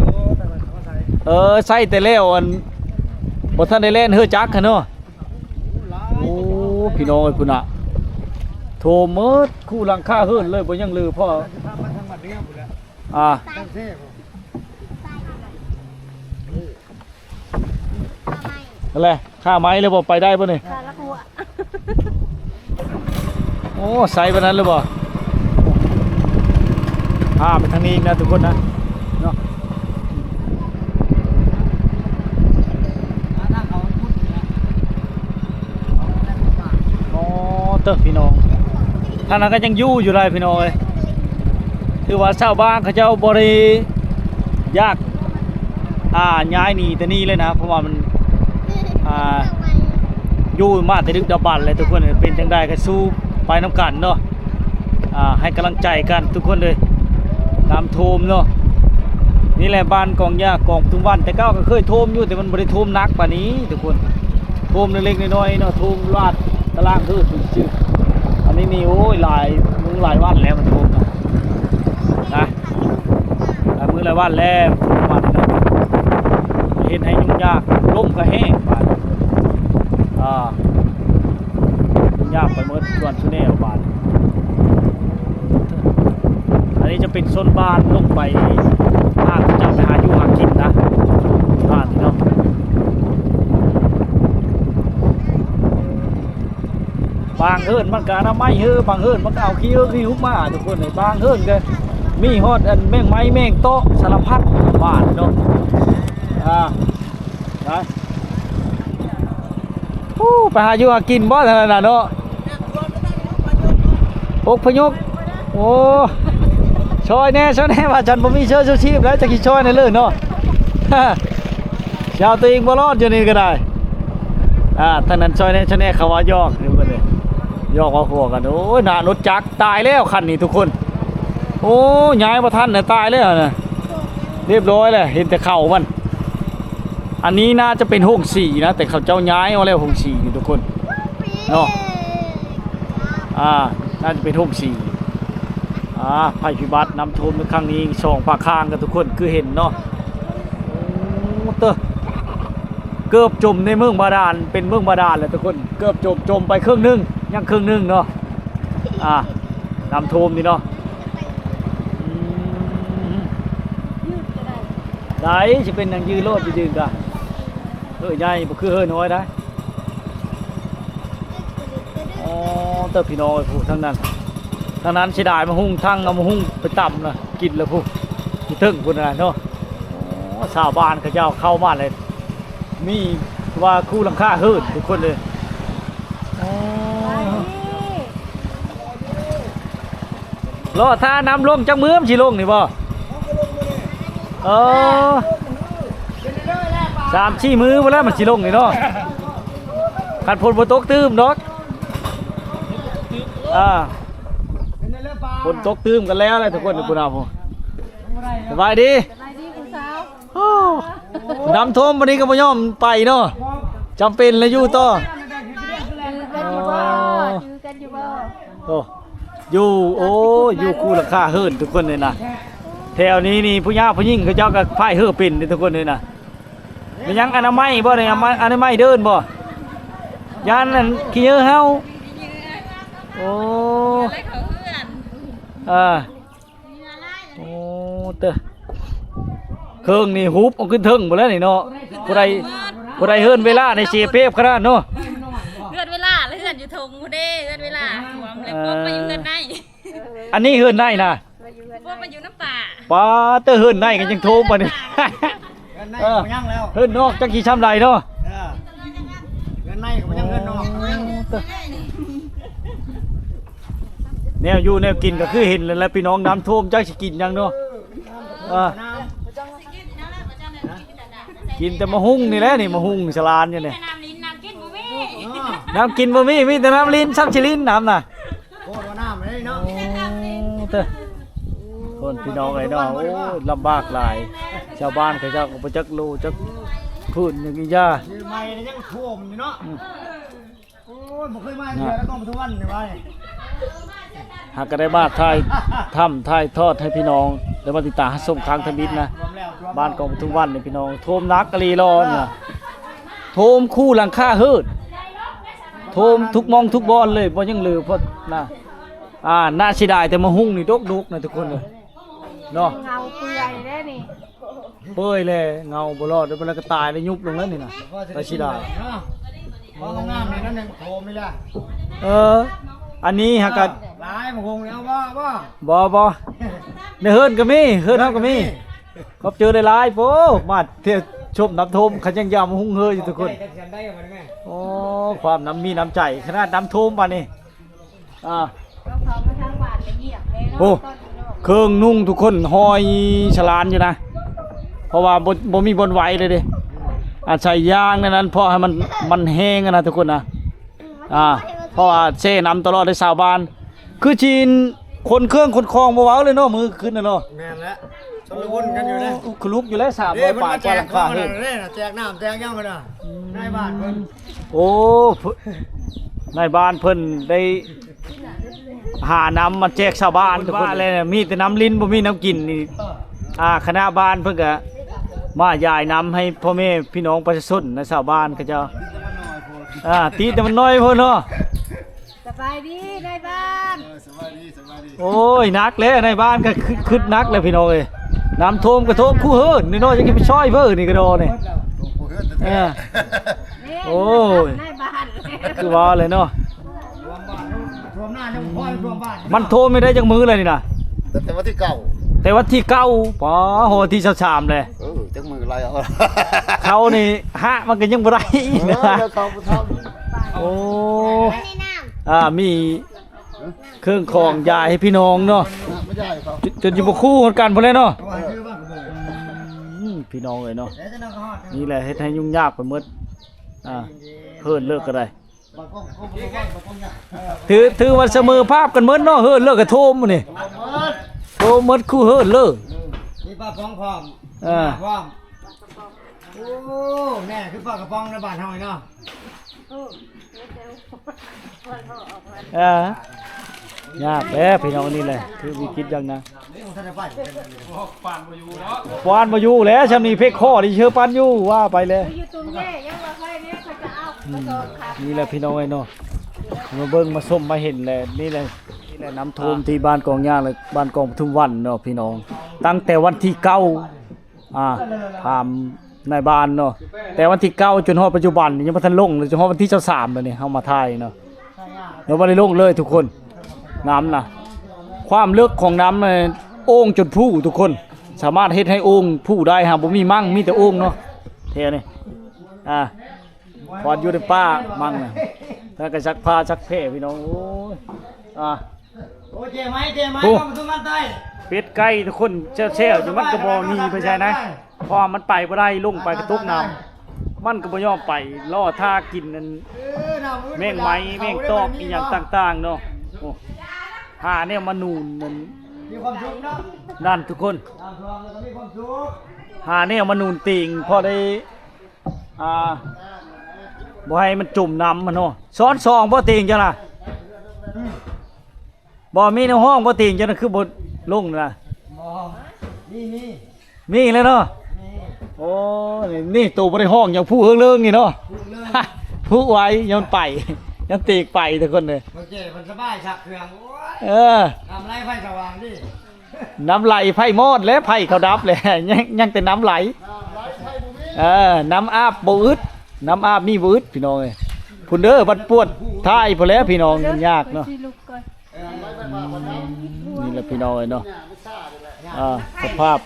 ใช่แต่แล้วอันบ่ทันได้เล่นเฮือจักเนาะโอ้พี่น้องไอ้พุ่นน่ะโทรหมดคู่หลังคาเฮือนเลยบ่ยังลือพ่ออะไรค่าไม้เลยบ่ไปได้ป่ะนี่โอ้ใส่ปะนั้นเลยบ่ไปทางนี้อีกนะทุกคนนะเนาะเตอพี่น้องท่านนั้นก็ยังอยู่เลยพี่น้องเลยคือว่าชาวบ้านเขาเจ้าบริยากย้ายหนีแต่นี่เลยนะเพราะว่ามันอยู่มาแต่ดึกดำบรรพ์เลยทุกคนเป็นจังได้ก็สู้ไปน้ำกันเนาะให้กำลังใจกันทุกคนเลยน้ำท่วมเนาะนี่แหละบ้านกองยากองทุกวันแต่ก็เคยท่วมอยู่แต่มันบริท่วมนักป่านนี้ทุกคนท่วมเล็กๆน้อยๆเนาะท่วมลาดตารางคือจุดอันนี้นี่โอ้ยหลายวันแล้วมันท่วมนะมือละวันแล้ววันนะเห็นให้ยุ่งยากร่มก็แห้งบาดยุ่งยากไปเมื่อส่วนชุนแนวบาดอันนี้จะเป็นโซนบ้านลงไปบ้านจะไปหาอยู่หากินนะบ้านนี่เนาะบางเฮิร์นมันก็น้ำไม้เฮือบางเฮิร์นมันก็เอาขี้หุบมาทุกคนในบางเฮิร์นก็มีฮอดอันแมงไม้แมงโต๊ะสารพัดบ้านเนาะไปหาอยู่หากินบ่เท่านั้นเนาะอกพยกโอ้ช่วยแน่ว่าฉันบ่มีเชื้อชูชีพแล้วจะกี่ช่วยในเรื่องเนาะชาวตัวเองบ่รอดอยู่นี่ก็ได้ท่านนั้นช่วยแน่เขาว่ายอกนี่กันเลยยอกว่าพวกกันโอ้ยน่ารถจักรตายแล้วคันนี้ทุกคนโอ้ย้ายมาท่านเนี่ยตายแล้วนะเรียบร้อยเลยเห็นแต่เข่ามันอันนี้น่าจะเป็นห้องสี่นะแต่เขาเจ้าย้ายมาแล้วห้องสี่อยู่ทุกคนเนาะน่าจะเป็นห้องสี่ภัยพิบัติน้ำท่วมในครั้งนี้สองภาคข้างกันทุกคนคือเห็นเนาะเกือบจมในเมืองบาดาลเป็นเมืองบาดาลเลยทุกคนเกือบจมไปครึ่งนึงยังครึ่งนึงเนาะน้ำท่วมนี่เนาะได้จะเป็นอย่างยืนโลดยืนกันใหญ่บ่คือน้อยได้เติบพี่น้อยผู้ทั้งนั้นเสียดายมาหุ่งทั้งเอามาหุ่งไปต่ำนะกินแล้วผู้ถึงคนนั้นเนาะชาวบ้านเขาเจ้าเข้ามาเลยมีว่าคู่หลังคาเฮิร์นทุกคนเลยรอท่าน้ำลงจังมือมสิลงนี่บ่3-4 มือมาแล้วมันสิลงนี่เนาะขัดพลบนตกตื้มเนาะฝนตกตื้มกันแล้วเลยทุกคนคุณอาผมสบายดีน้ำท่วมวันนี้ก็ไม่ยอมไปเนาะจำเป็นเลยอยู่ต่ออยู่คู่ราคาเฮิร์นทุกคนเลยนะ แถวนี้นี่ผู้ย่าผู้หญิงเขาเจ้าก็พายเฮือปิ่นนี่ทุกคนเลยนะมันยังอนามัยบ่เนี่ยอนามัยเดินบ่ยานนั่นขี้เยอะเฮาโอ้ เลยเขาเพื่อน โอ้เต้อเครื่องนี่ฮุบเอาขึ้นเทิงหมดแล้วนี่เนาะผู้ใดเฮิรนเวลาในเสียเปรียบขนาดเนาะ เพื่อนเวลาแล้วเพื่อนอยู่ทงกูเด้เพื่อนเวลาหัวมันเลยพวกมาอยู่เพื่อนใน อันนี้เฮิรนได้นะ พวกมาอยู่น้ำป่า ป้าเต้อเฮิรนได้กันยังโทรมานี่ เงินในก็ยังแล้ว เฮิรนนอกจักกี่ช้ำใดเนาะ เงินในก็ยังเงินนอก แนวอยู่แนวกินก็คือเห็นแล้วพี่น้องน้ำท่วมจักสิกินยังเนาะกินแต่มะฮุ่งนี่แหละนี่มะฮุ่งสลานอยู่นี่ น้ำลิ้นน้ำกินบ่มี น้ำกินบ่มีแต่น้ำลิ้นซ้ำชิลิ้นน้ำน่ะ โคตรน้ำเลยเนาะ เต้อคนพี่น้องไอ้เนาะโอ้ยลำบากหลายชาวบ้านเขาเจ้าก็บ่จักรู้จักพื้นอย่างนี้ย่า ยืนไม่ยังท่วมอยู่เนาะโอ้ยบ่เคยมาเดือแล้วต้องมาทุกวันนี่ว่า หากก็ได้มาถ่ายทอดให้พี่น้องได้มาติดตามส้มค้างทมิตรนะบ้านกองทุกวันนี่พี่น้องโทมนักกะลีรอเนี่ยโทมคู่หลังคาเฮิดโทมทุกมองทุกบอลเลยบ่ยังเหลือเพราะน่ะน่าเสียดายแต่มาหุ่งนี่ดกๆนะทุกคนเลยเนาะ เงาเปื่อยได้นี่ เปื่อยเลยเงาบ่รอดแล้วมันก็ตายแล้วยุบลงแล้วนี่น่ะน่าเสียดาย พอน้ำนี่นั่นนึงโทมไม่ได้ อันนี้หากก็ หลายมันคงแล้วว่า บ่ในเฮิรนก็มีเฮิรนเฮาก็มีเขาเจอได้หลายโพมาเที่ยวชมน้ำท่วมเขายังยามหุ่งเฮยอยู่ทุกคน โอ้ความน้ำมีน้ำใจขนาดน้ำท่วมป่านนี่โอ้เครื่องนุ่งทุกคนหอยฉลานอยู่นะเพราะว่าบ่มีบนไหวเลยดิใส่ยางในนั้นเพราะให้มันแห้งนะทุกคนนะเพราะว่าเช่น้ำตลอดได้ชาวบ้านคือจีนคนเครื่องคนคลองบ่เว้าเลยเนาะมือขึ้นน่ะเนาะ แม่นแล้วชมวุ่นกันอยู่เลย คือลุกอยู่แล้ว300บาทกว่าราคาเฮ็ด แจกน้ำแจกยังกันอ่ะนายบ้านเพิ่น โอ้นายบ้านเพิ่นได้หาน้ำมาแจกชาวบ้านทุกคนเลยมีแต่น้ำลิ้นบ่มีน้ำกินนี่คณะบ้านเพิ่นก็มายายน้ำให้พ่อแม่พี่น้องประชาชนในชาวบ้านเขาเจ้าตีแต่มันน้อยพุ่นเนาะ สบายดีได้บ้าน สบายดี โอ้ยนักเลยในบ้านก็คึดนักเลยพี่น้องเอ้ยน้ำท่วมก็ท่วมคู่เฮิรนนี่เนาะยังไปช่วยเพิ่นนี่ก็โดนี่โอ้ย ได้บ้าน คือว่าเลยเนาะ รวมหน้าจะพ่อรวมบ้าน มันโทรไม่ได้จังมือเลยนี่นะ แต่ว่าที่เก่า แต่ว่าที่เก้าป๋อโหที่ชามเลย จังมืออะไรเอา เขานี่ฮะมันก็ยังบ่ได้อีกนะ เขาท โอ้มีเครื่องของยายให้พี่น้องเนาะ ำไม่ได้เขา จนอยู่บ่คู่กันพุ่นเลยเนาะ เอาไว้ชื่อบ้านผม พี่น้องเอ้ยเนาะ เดี๋ยวจะนั่งฮอด นี่แหละเฮ็ดให้ยุ่งยากไปหมดเฮิรนเลิกก็ได้ บ้านก้องเนี่ย ถือว่าเสมอภาพกันหมดเนาะเฮิรนเลิกก็โทมมื้อนี่โทมหมดคู่เฮิรนเลิก นี่ป้าป้องพร้อม อ่า พร้อมโอ้แม่คือป้ากระป้องในบ้านเฮาเนาะ ยากแล้วพี่น้องนี่แหละคือวิกฤตอย่างนะ นี่ของท่านได้ไป ปานบ่อยู่แล้วชำนี้เพกข้อที่เชื่อปานอยู่ว่าไปเลย อยู่ตรงนี้ยังว่าใครเนี่ยเขาจะเอากระโดดขา นี่แหละพี่น้องไอ้เนาะมาเบิ่งมาส้มมาเห็นแหละนี่แหละน้ำท่วมที่บ้านกองย่างเลยบ้านกองปทุมวันเนาะพี่น้อง ตั้งแต่วันที่9ถามในบ้านเนาะแต่วันที่9จนฮอดปัจจุบันนี่ยังบ่ทันลงเลยจนฮอดวันที่23แล้วนี่เฮามาถ่ายเนาะเดี๋ยวบ่ได้ลงเลยทุกคนน้ำน่ะความลึกของน้ำเนี่ยโอ่งจนพู่ทุกคนสามารถเฮ็ดให้โอ่งพู่ได้ฮะบ่มีมั่งมีแต่โอ่งเนาะเท่นี่พอดอยู่ในป่ามั่งน่ะแล้วก็ซักผ้าซักแพร่พี่น้องโอ้ยโอ้เจ๊ไหมก็มาทุกมันใต้ เป็ดไก่ทุกคนแช่ๆอยู่มันก็บ่หนีไปใช่นะเพราะมันไปบ่ได้ลงไปกระตุกน้ำมันก็บ่ยอมไปล่อท่ากินนั่นแมงไหมแมงตอกอีหยังต่างๆเนาะโอ้หาเนี่ยมานูนนั่น มีความสุขเนาะ นั่นทุกคน น้ำท่วมแล้วก็มีความสุข หาเนี่ยมานูนติงพอได้บ่ให้มันจุ่มน้ำมันเนาะซ้อนซองบ่ติงจังล่ะบ่มีในห้องบ่ติงจังน่ะคือบ่ลงน่ะ มอ นี่ มีเลยเนาะโอ้นี่ตู่บ่ได้ห้องอย่างผู้เฮิงเรื่องนี่เนาะผู้ไว้ยังไปยังตีกไปทุกคนเลย โอเคมันสบายสักเครื่องโอ้ย เออ ทำไรไฟสว่างดิ น้ำไหลไผ่มอดและไผ่เขาดับเลย ยังแต่น้ำไหลน้ำอาบบ่อึดน้ำอาบมีบ่อึดพี่น้องเอ้ยพุ่นเด้อบัดปวดท้ายพุ่นแล้วพี่น้องมันยากเนาะนี่แหละพี่น้องเอ้ยเนาะสภาพ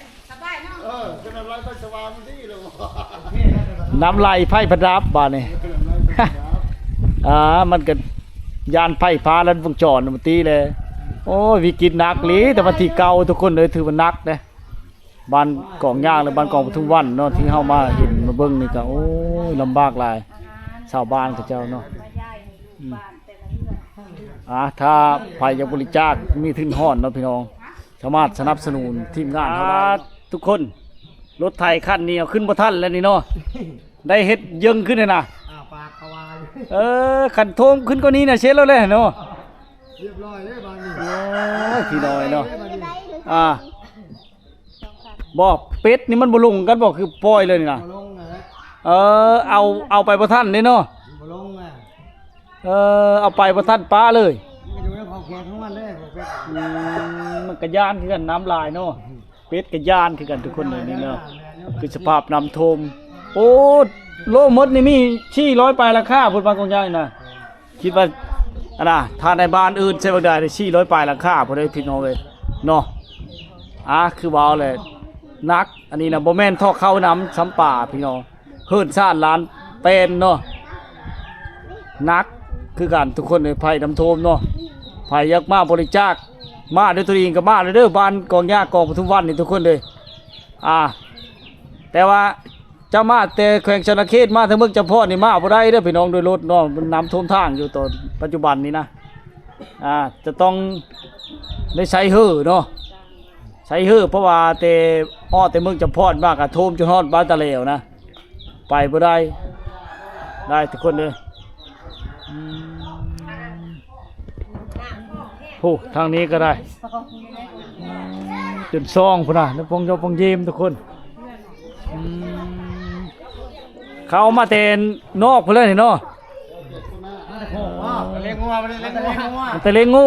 น้ำไหลไผ่ประดับบาดนี่ มันก็ยานไผ่ฟ้าลัดวงจรมันตีเลยโอ้ยวิกฤตหนักหลีแต่วันที่เก่าทุกคนเลยถือว่านักนะบ้านกองย่างหรือบ้านกองปทุมวันเนาะที่เฮามาเห็นมาเบิ่งนี่ก็โอ้ยลำบากหลายชาวบ้านเขาเจ้าเนาะถ้าไผอยากบริจาคมีทุนฮ้อนเนาะพี่น้องสามารถสนับสนุนทีมงานเฮาได้ทุกคนรถไถคันนี้เอาขึ้นบ่ทันแล้วนี่เนาะได้เฮ็ดเยิงขึ้นเลยนะ ปากกวา ขันโทมขึ้นกว่านี้น่ะเช็ดแล้วเลยเนาะ เรียบร้อยเลยบางนี่ โอ้ยพี่น้อยเนาะบอกเป็ดนี่มันบ่ลงกันบอกคือปล่อยเลยนี่นะ บ่ลงนะ เอาไปบ่ทันเด้เนาะ บ่ลงอ่ะ เอาไปบ่ทันป้าเลย มันอยู่ในขอบเขตของมันเด้อเป็ด มันกระยานคือกันน้ำลายเนาะเป็ดกระยานคือกันทุกคนเลยนี่เนาะคือสภาพน้ำท่วมโอ้โลมดนี่มีชี้100ไปราคาพุ่นบางกองใหญ่น่ะคิดว่าถ้าในบ้านอื่นใช่บ่ได้ชี้100ไปราคาบ่ได้พี่น้องเอ้ยเนาะคือเว้าเลยนักอันนี้น่ะบ่แม่นทอกเข้าน้ำซ้ำป่าพี่น้องเฮิ้นซ่านล้านเป็นเนาะนักคือกันทุกคนในภัยน้ำท่วมเนาะภัยอยากมาบริจาคมาด้วยตัวเองก็มาเด้อบ้านกองยากองปทุมวันนี่ทุกคนเลยแต่ว่าเจ้ามาแต่แขวงชนเขตมาทั้งเมืองจำพาะนี่มาบ่ได้เด้อพี่น้องโดยรถเนาะมันน้ำท่วมทางอยู่ตอนปัจจุบันนี้นะจะต้องได้ใช้เฮือเนาะใช้เฮือเพราะว่าแต่เมืองจำพาะมากอะท่วมจนฮอดบ้านตะเลวนะไปบ่ได้ทุกคนเลยโอ้ทางนี้ก็ได้จนซองพุ่นน่ะแล้วปงยอปงยิ้มทุกคนเขาเอามาเตนนอกพุ่นเลยนี่เนาะ เลี้ยงงัวเลี้ยงงัว มันแต่เลี้ยงงู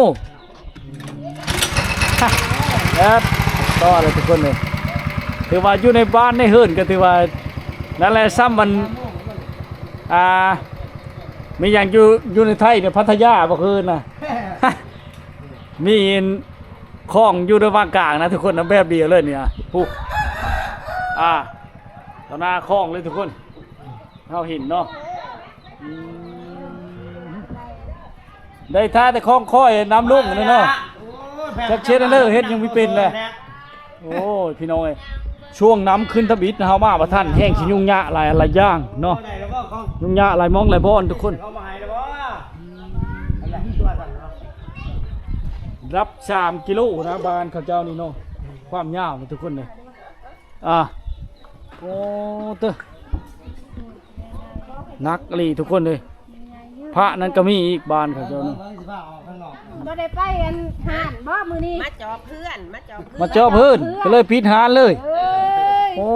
แล้วต่อเลยทุกคนเลยถือว่าอยู่ในบ้านในเฮือนก็ถือว่านั่นแหละซ้ำมันมีอย่างอยู่ในไทยเนี่ยพัทยาบ่คืนน่ะ มีคลองอยู่ในภาคกลางนะทุกคนนะแบบเดียวเลยเนี่ยปุ๊บต่อหน้าคลองเลยทุกคนเราเห็นเนาะได้ท่าแต่คลองค่อยน้ำลุ่มเลยเนาะชักเช็ดนั่นเลยเฮ็ดยังไม่เป็นเลยโอ้ยพี่น้อยช่วงน้ำขึ้นทบิดนะเฮามาประท่านแห้งสิยุ่งยะหลายอย่างเนาะยุ่งยะหลายมองหลายบอนทุกคนรับ3 กิโลนะบ้านเขาเจ้านี่เนาะความยาวนะทุกคนเลยโอ้เต้อนักลีทุกคนเลยพระนั้นก็มีอีกบ้านเขาเจ้านี่ บ่ได้ไปหานบ่มื้อนี้ มาจอบเพื่อน มาเจาะเพิ่นก็เลยปิดหานเลยโอ้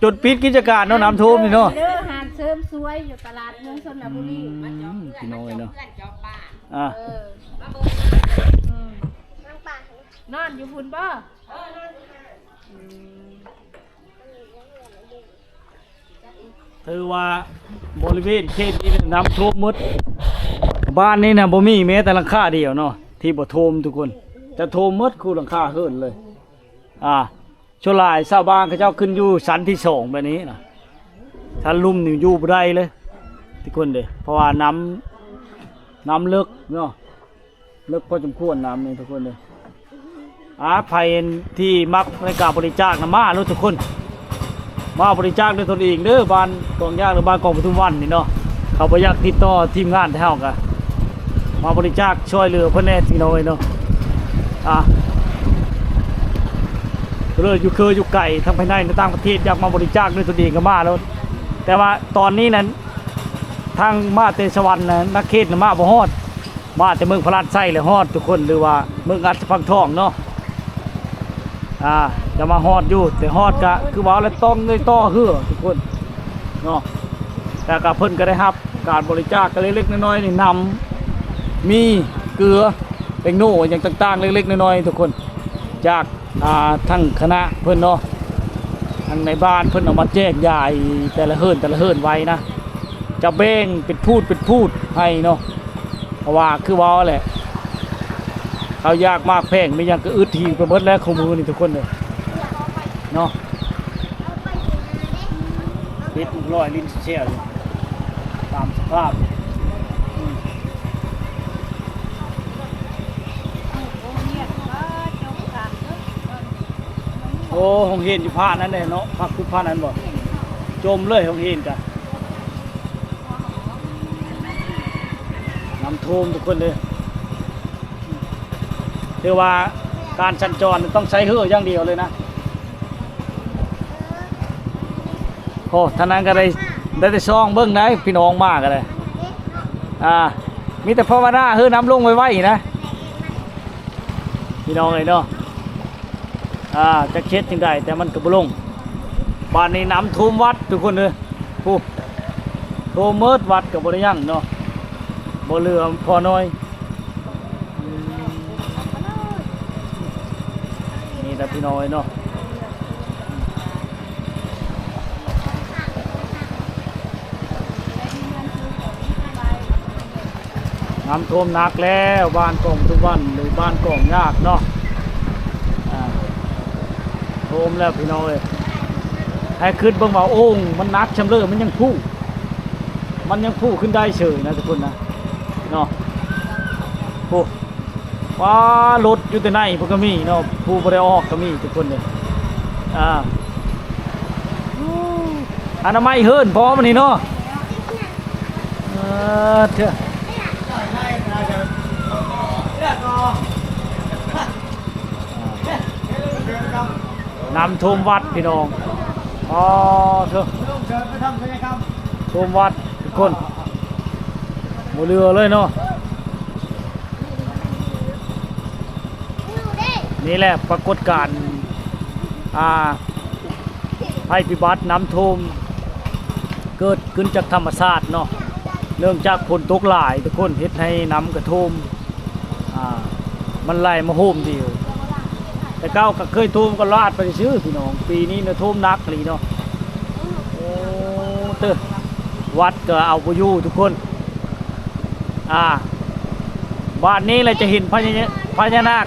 จนปิดกิจการเนาะน้ำท่วมนี่เนาะ เด้อหานเสริมสวยอยู่ตลาดเมืองชลบุรี พี่น้อยเนาะนอนอยู่พุ่นบ่ ถือว่าบริเวณเขตนี้น้ำท่วมหมดบ้านนี้นะบ่มีแม้แต่หลังคาเดียวเนาะที่บ่ท่วมทุกคนจะท่วมหมดคู่หลังคาเฮิรนเลยชลายชาวบ้านเขาเจ้าขึ้นอยู่ชั้นที่2แบบนี้นะชั้นลุ่มนี่อยู่บ่ได้เลยทุกคนเด้เพราะว่าน้ำลึกเนาะลึกพอสมควรน้ำนี่ทุกคนเลยภัยที่มักในการบริจาคนะมาลูกทุกคนมาบริจาคด้วยตนเองเด้อบ้านกองยากหรือบ้านกองปทุมวันนี่เนาะเขาบ่อยากติดต่อทีมงานเท่ากันมาบริจาคช่วยเหลือเพื่อนแน่พี่น้อยเนาะเลยอยู่ไกลทั้งภายในและต่างประเทศอยากมาบริจาคด้วยตนเองก็มาแล้วแต่ว่าตอนนี้นั้นทางมาเตชวันนะนักเขตมาบ่ฮอดมาแต่เมืองพระราชไส้เลยฮอดทุกคนหรือว่าเมืองอัศพังทองเนาะ จะมาฮอดอยู่แต่ฮอดก็คือว่าแล้วต้องได้ต่อเฮือทุกคนเนาะแต่ก็เพิ่นก็ได้รับการบริจาคกันเล็กๆน้อยๆนี่นำมีเกลือเป็นโน่อย่างต่างๆเล็กๆน้อยๆทุกคนจากทั้งคณะเพิ่นเนาะทางในบ้านเพิ่นเอามาแจกยายแต่ละเฮิรนไว้นะจะแบ่งเป็นพูดให้เนาะเพราะว่าคือว่าแหละเขายากมากแพงไม่ยังก็อึดทีไปหมดแล้วข้อมือนี่ทุกคนเลยเนาะปิดร้อยลิ้นเชี่ยวตามสภาพโอ้หงเห็นอยู่ผ้านั้นเลยเนาะพักคือผ้านั้นบ่จมเลยหงเห็นกันน้ำท่วมทุกคนเลยเรียกว่าการสัญจรต้องใช้เรืออย่างเดียวเลยนะโอ้ท่านั้นก็ได้แต่ซองเบิ้งได้พี่น้องมากเลยมีแต่ภาวนาเฮือน้ำลงไว้นะพี่น้องเลยเนาะจะเช็ดจังได้แต่มันก็บ่ลงบ้านนี้น้ำท่วมวัดทุกคนเลยผู้ท่วมเมิดวัดกับบ่ได้ยั่งเนาะบ่เหลือพอน้อยนี่แต่พี่น้อยเนาะน้ำท่วมหนักแล้วบ้านกองทุกวันหรือบ้านกองยากเนาะท่วมแล้วพี่น้อยให้ขึ้นเบิ่งว่าโอ่งมันนักชำเลือมันยังพุ่ขึ้นได้เฉยนะทุกคนนะเนาะผู้ว่ารถอยู่แต่ในพวกก็มีเนาะผู้บริออกก็มีทุกคนเลยอนามัยเฮิร์นพร้อมมันนี่เนาะเถอะน้ำท่วมวัดพี่น้องเถอะท่วมวัดทุกคนบ่เรือเลยเนาะนี่แหละปรากฏการณ์ภัยพิบัติน้ำท่วมเกิดขึ้นจากธรรมชาติเนาะเนื่องจากฝนตกหลายทุกคนเฮ็ดให้น้ำกระท่วมมันไหลมาโฮมเดียวแต่เก้าก็เคยท่วมก็ลาดไปซื้อพี่น้องปีนี้เนี่ยท่วมหนักเลยเนาะโอ้เต้อวัดก็เอาไปอยู่ทุกคนบ้านนี้เราจะเห็นพญานาค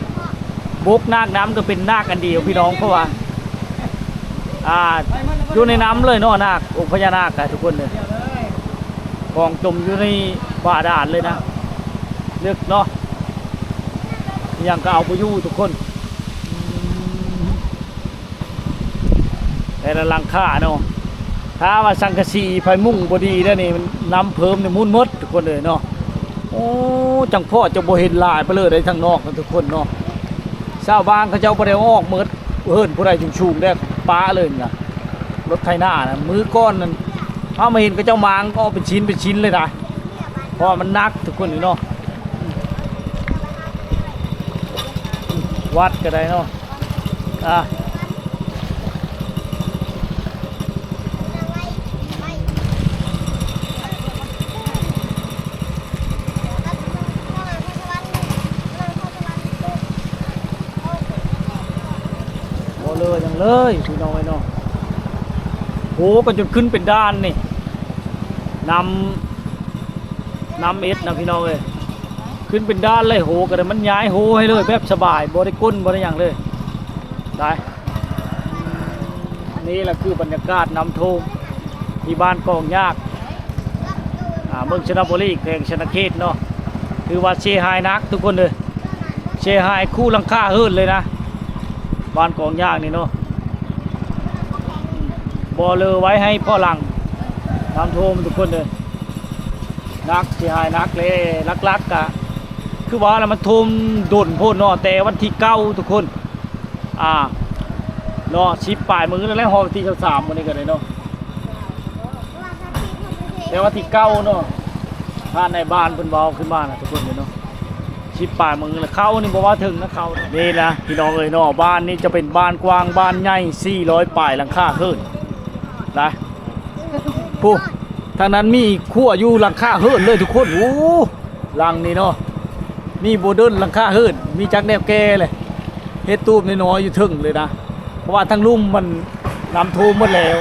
บุกนาคน้ำก็เป็นนาคอันเดียวพี่น้องเพราะว่าอยู่ในน้ำเลยเนาะนาคองค์พญานาคทุกคนเลยกองจมอยู่ในบาดาลเลยนะเลือกเนาะยังก็เอาไปอยู่ทุกคนแต่ละหลังคาเนาะถ้าว่าสังกะสีไฟมุ่งบดีแล้วนี่มันน้ำเพิ่มเนี่ยมุ่นมดทุกคนเลยเนาะโอ้จังพ่อจะบ่เห็นลายไปเลยได้ทางนอกกันทุกคนเนาะชาวบ้านเขาเจ้าบ่ได้ออกเมิดเฮิรนผู้ใดชุมๆได้ป้าเลยนะรถไถนานะมือก้อนนั่นถ้ามาเห็นเขาเจ้ามางก็เป็นชิ้นเลยนะเพราะมันนักทุกคนเนาะวัดก็ได้เนาะเลยยังเลยพี่น้อยเนาะโหก็จนขึ้นเป็นด้านนี่น้ำเอ็ดนะพี่น้องเลยขึ้นเป็นด้านเลยโหก็เลยมันย้ายโหให้เลยแบบสบายบ่ได้ก้นบ่ได้อย่างเลยได้นี่แหละคือบรรยากาศน้ำท่วมที่บ้านกองยากเมืองชลบุรีแข่งชนเขตเนาะคือว่าเชยหายนักทุกคนเลยเชยหายคู่หลังคาเฮิร์นเลยนะบ้านกองยากนี่เนาะบ่อเรือไว้ให้พ่อหลังน้ำท่วมทุกคนเลยนักเสียหายนักเลยลักๆกะคือว่ามันท่วมโดนโพดเนาะแต่วันที่9ทุกคนเนาะ10 ปลายมือแล้วหอที่3วันนี้กันเลยเนาะแต่วันที่9เนาะท่านในบ้านเพิ่นเว้าขึ้นมานะทุกคนเลยเนาะ 10 ปลายมือแล้วเข้านี่บ่ว่าถึงนะเข้านี่นะพี่น้องเอ้ยเนาะบ้านนี้จะเป็นบ้านกว้างบ้านใหญ่400ปลายหลังคาขึ้นนะผู้ทางนั้นมีขั้วอยู่หลังคาเฮิรนเลยทุกคนโอ้หลังนี่เนาะมีโบเดิร์นหลังคาเฮิรนมีจักแนวแก่เลยเฮ็ดตูบน้อยๆอยู่ถึงเลยนะเพราะว่าทางลุ่มมันน้ำท่วมหมดแล้ว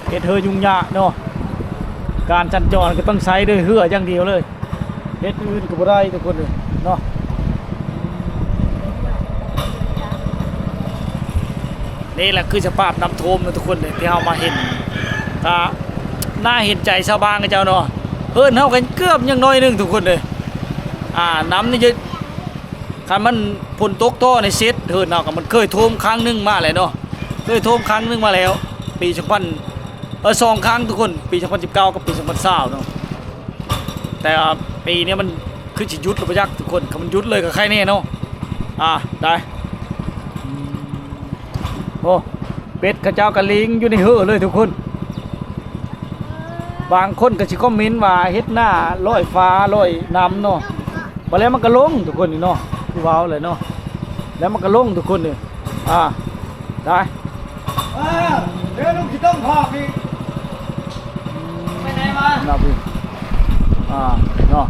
เฮ็ดเธอยุ่งยากเนาะการสัญจรก็ต้องใช้ด้วยเรืออย่างเดียวเลยเฮ็ดอื่นก็บ่ได้ทุกคนเลยเนาะนี่แหละคือสภาพน้ำท่วมนะทุกคนเลยที่เรามาเห็นน่าเห็นใจชาวบ้านกันเจ้าเนาะเฮิรนเฮากันเกือบยังน้อยนึงทุกคนเลยน้ำนี่จะคันมันฝนตกต่อในเซตเฮิรนเฮาก็มันเคยท่วมครั้งนึงมาแล้วเนาะเคยท่วมครั้งนึงมาแล้วปี2ครั้งทุกคนปี2019กับปี2020เนาะแต่ปีนี้มันคือสิหยุดหรือบ่ยักทุกคนถ้ามันหยุดเลยก็ใครแน่เนาะได้โอ้เป็ดข้าเจ้ากระลิงอยู่ในเหือเลยทุกคนบางคนก็สิคอมเมนต์ว่าเฮ็ดหน้าลอยฟ้าลอยน้ำเนาะบ่แล้วมันก็ลงทุกคนนี่เนาะคือว้าวเลยเนาะแล้วมันก็ลงทุกคนนี่ได้เดี๋ยวลูกจะต้องพอกอีกไปไหนมานาพี่เนาะ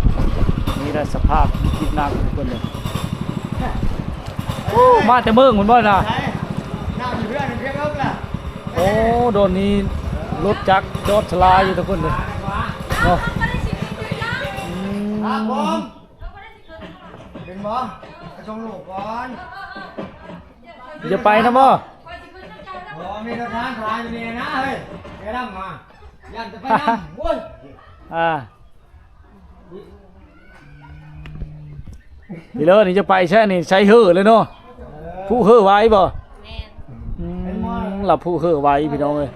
นี่ได้สภาพคิดหนักทุกคนเลยมาแต่เมืองเหมือนบ่น่ะน้ำอยู่เพื่อนเพียงเอิ้กล่ะโอ้โดนนี้รถจักรโดดสลายอยู่ทุกคนเลยเนาะครับผมเป็นบ่กระชงลูกก่อนจะไปนะบ่มีทางทายนี่นะเฮ้ยแกนั่งมายันจะไปนั่งโว้ยนี่เลยนี่จะไปใช่นี่ใช้เหือเลยเนาะผู้เหือไว้บ่หลับผู้เหือไว้พี่น้องเลย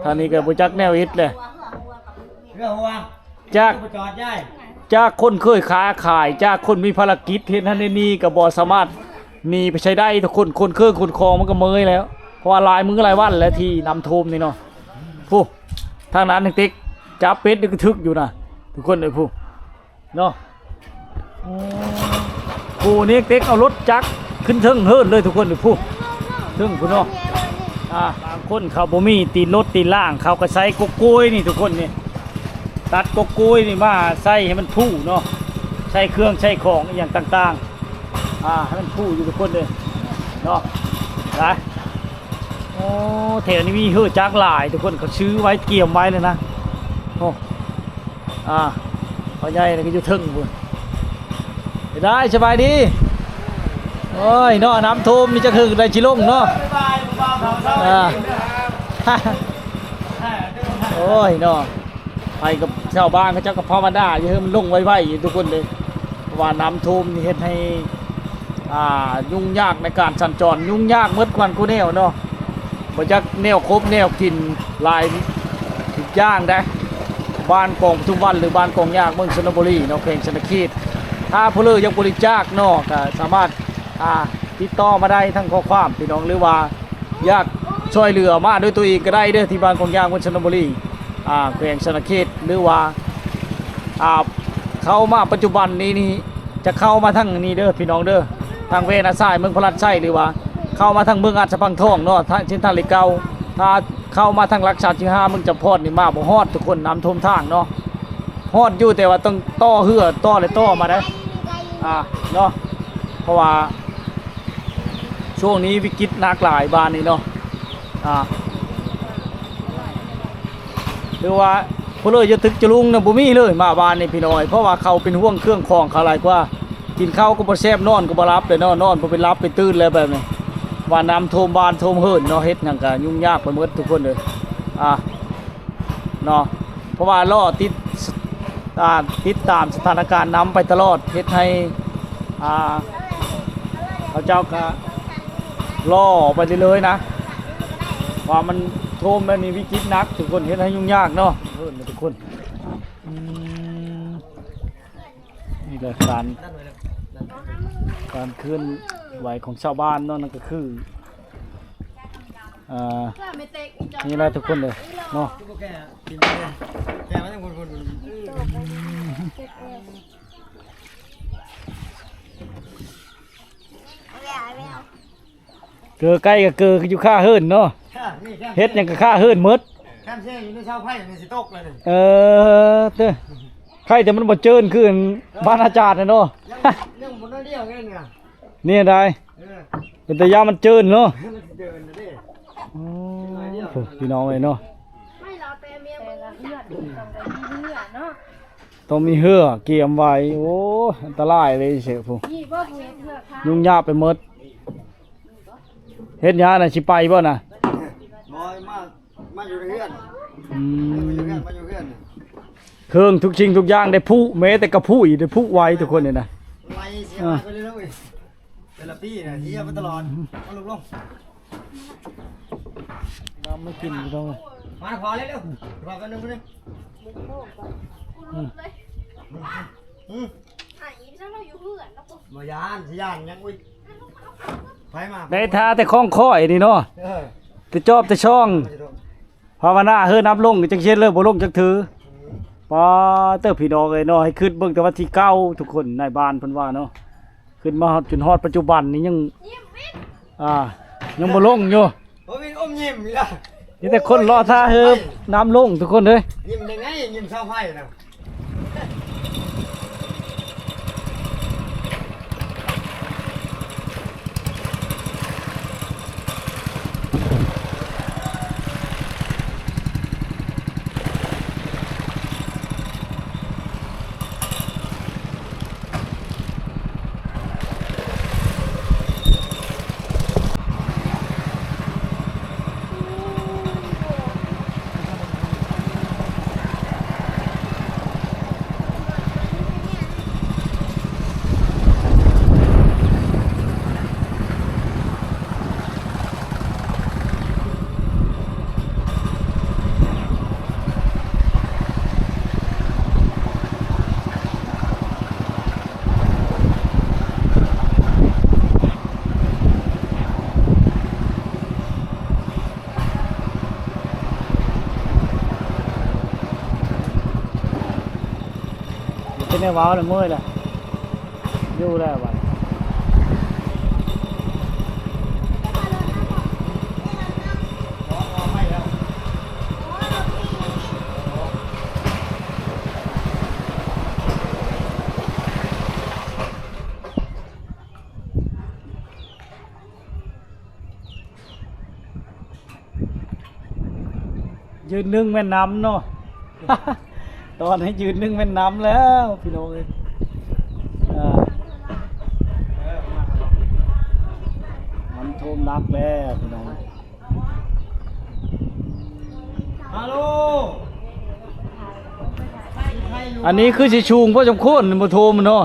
ท่านี้ก็บ่จักแนวอิดเลยจากคนเคยค้าขายจากคนมีภารกิจเห็นท่านนี่ก็บ่สามารถหนีไปใช้ได้ทุกคนเครื่องคนคลองมันก็เมยแล้วเพราะว่าลายมือลายวันแล้วที่นำท่วมนี่เนาะผู้ทางนั้นติ๊กจับเป็ดนี่ก็ทึกอยู่นะทุกคนเลยผู้เนาะผู้นี้ติ๊กเอารถจักรขึ้นเทิงเฮิรนเลยทุกคนเลยผู้เทิงผู้เนาะบางคนเขาบ่มีตีนรถตีนล่างเขาก็ใส่กกกล้วยนี่ทุกคนนี่ตัดกกกล้วยนี่มาใส่ให้มันผู้เนาะใส่เครื่องใส่ของอย่างต่างๆให้มันผู้อยู่ทุกคนเลยเนาะได้โอ้แถวนี้มีเฮือจักหลายทุกคนเขาซื้อไว้เกี่ยมไว้เลยนะโอ้พอใหญ่เลยก็อยู่ทึ่งบุญได้สบายดีโอ้ยเนาะน้ำท่วมมีจะคือได้ชิลงเนาะโอ้ยเนาะไปกับชาวบ้านเขาเจ้ากับพ่อมาด่าอยู่ให้มันลงไว้ทุกคนเลยว่าน้ำท่วมนี่เฮ็ดให้ยุ่งยากในการสัญจรยุ่งยากเมื่อวันกูแนวเนาะบ่จักแนวครบแนวกินลายทุกอย่างได้บ้านกองทุกวันหรือบ้านกองยากเมืองชลบุรีเนาะเพลงชนคีดถ้าผู้เลือกยังบริจาคเนาะก็สามารถติดต่อมาได้ทั้งข้อความพี่น้องหรือว่าอยากช่วยเหลือมาด้วยตัวเองก็ได้เด้อที่บ้านกองยากเมืองชลบุรีเพลงชนคีดหรือว่าเข้ามาปัจจุบันนี้จะเข้ามาทั้งนี้เด้อพี่น้องเด้อทางเวนาซ้ายเมืองพลัดไส้หรือว่าเข้ามาทางเมืองอาจจะพังทองเนาะเช่นทางเลเกาถ้าเข้ามาทางรักษาจิงห้าเมืองจำพอดนี่มาบ่ฮอดทุกคนน้ำท่วมทางเนาะฮอดอยู่แต่ว่าต้องต่อเหือต่อเลยต่อมาได้เนาะเพราะว่าช่วงนี้วิกฤตหนักหลายบ้านนี่เนาะหรือว่าพวกเลยจะตึกจะลุงนะบ่มีเลยมาบ้านนี่พี่น้อยเพราะว่าเขาเป็นห่วงเครื่องคองเขาหลายกว่ากินข้าวก็บ่แซ่บนอนก็บ่รับเลยนอนบ่ไปรับไปตื่นเลยแบบนี้ว่าน้ำท่วมบ้านท่วมเฮิรนเนาะเฮ็ดหยังก็ยุ่งยากไปหมดทุกคนเลยเนาะเพราะว่าล่อติดตามสถานการณ์น้ำไปตลอดเฮ็ดให้เขาเจ้าก็ล่อไปเลยนะว่ามันท่วมแบบนี้วิกฤตหนักทุกคนเฮ็ดให้ยุ่งยากเนาะเฮิรนทุกคนนี่เลยการเคลื่อนไหวของชาวบ้านเนาะนั่นก็คือนี่แหละทุกคนเลยเนาะ เกอใกล้กับเกอคืออยู่ค่าเฮิรนเนาะ นี่แคม เฮ็ดหยังก็ค่าเฮิรนหมด แคมเช่อยู่ในเช้าไผ่ในสิตกเลยนี่ เด้อใครแต่มันบ่เจินคือบ้านอาจารย์น่ะเนาะ ยังบ่ได้เดียวไงเนี่ย นี่ได้ เออ เป็นตายามันเจินเนาะ มันสิเดินนะเด้ อ๋อพี่น้องเอ้ยเนาะ ไม่รอแต่เมียแต่ละเลือดต้องไปเลือดเนาะ ต้องมีเหือเกียมไว้โอ้อันตรายเลยเสียผู้ นี่บ่เฮ็ดเลือดค่ะ ยุ่งยากไปหมดเฮ็ดหยังน่ะสิไปบ่น่ะ บอยมาอยู่เรือน อื มาอยู่ ม เรือนมาอยู่เรือน เครื่องทุกสิ่งทุกอย่างได้ผู้แม้แต่กระผู้อีกได้ผู้ไว้ทุกคนเนี่ยนะ ไล่เสียมาไปเรื่อยๆแต่ละปีน่ะเที่ยวไปตลอดเอาลง น้ำไม่กินพี่น้องเอ้ย มาพอเร็วๆพอกันนึงนึง อืม อ่ะอีฉันเราอยู่เพื่อนแล้วก็ มายานสิยานยังอุ้ยไปมา ได้ทาแต่คล้องข้อยนี่เนาะ เออ แต่จอบแต่ช่องภาวนาเฮือนับลงจังเช่นเลยบ่ลงจักถือปาเตอร์พี่น้องเอ้ยเนาะให้ขึ้นเบิ่งแต่วันที่9ทุกคนในบ้านเพิ่นว่าเนาะขึ้นมาจนฮอดปัจจุบันนี้ยังยังบ่ลงอยู่ โอ้ยอมยิ้มนี่ล่ะ นี่แต่คนรอท่าเฮือน้ำลงทุกคนเด้ย ยิ้มยังไงยิ้มเช้าไผ่น่ะ เป็นไงว้าวเลยเมื่อยเลยอยู่แล้วบัดยืนนึ่งแม่น้ำเนาะ ตอนให้ยืนนึ่งแม่น้ำแล้วพี่น้องเอ้ยมันท่วมนักแล้วพี่น้อง ฮัลโหล อันนี้คือสิชูงพ่อจำโคนบ่โทรมเนาะ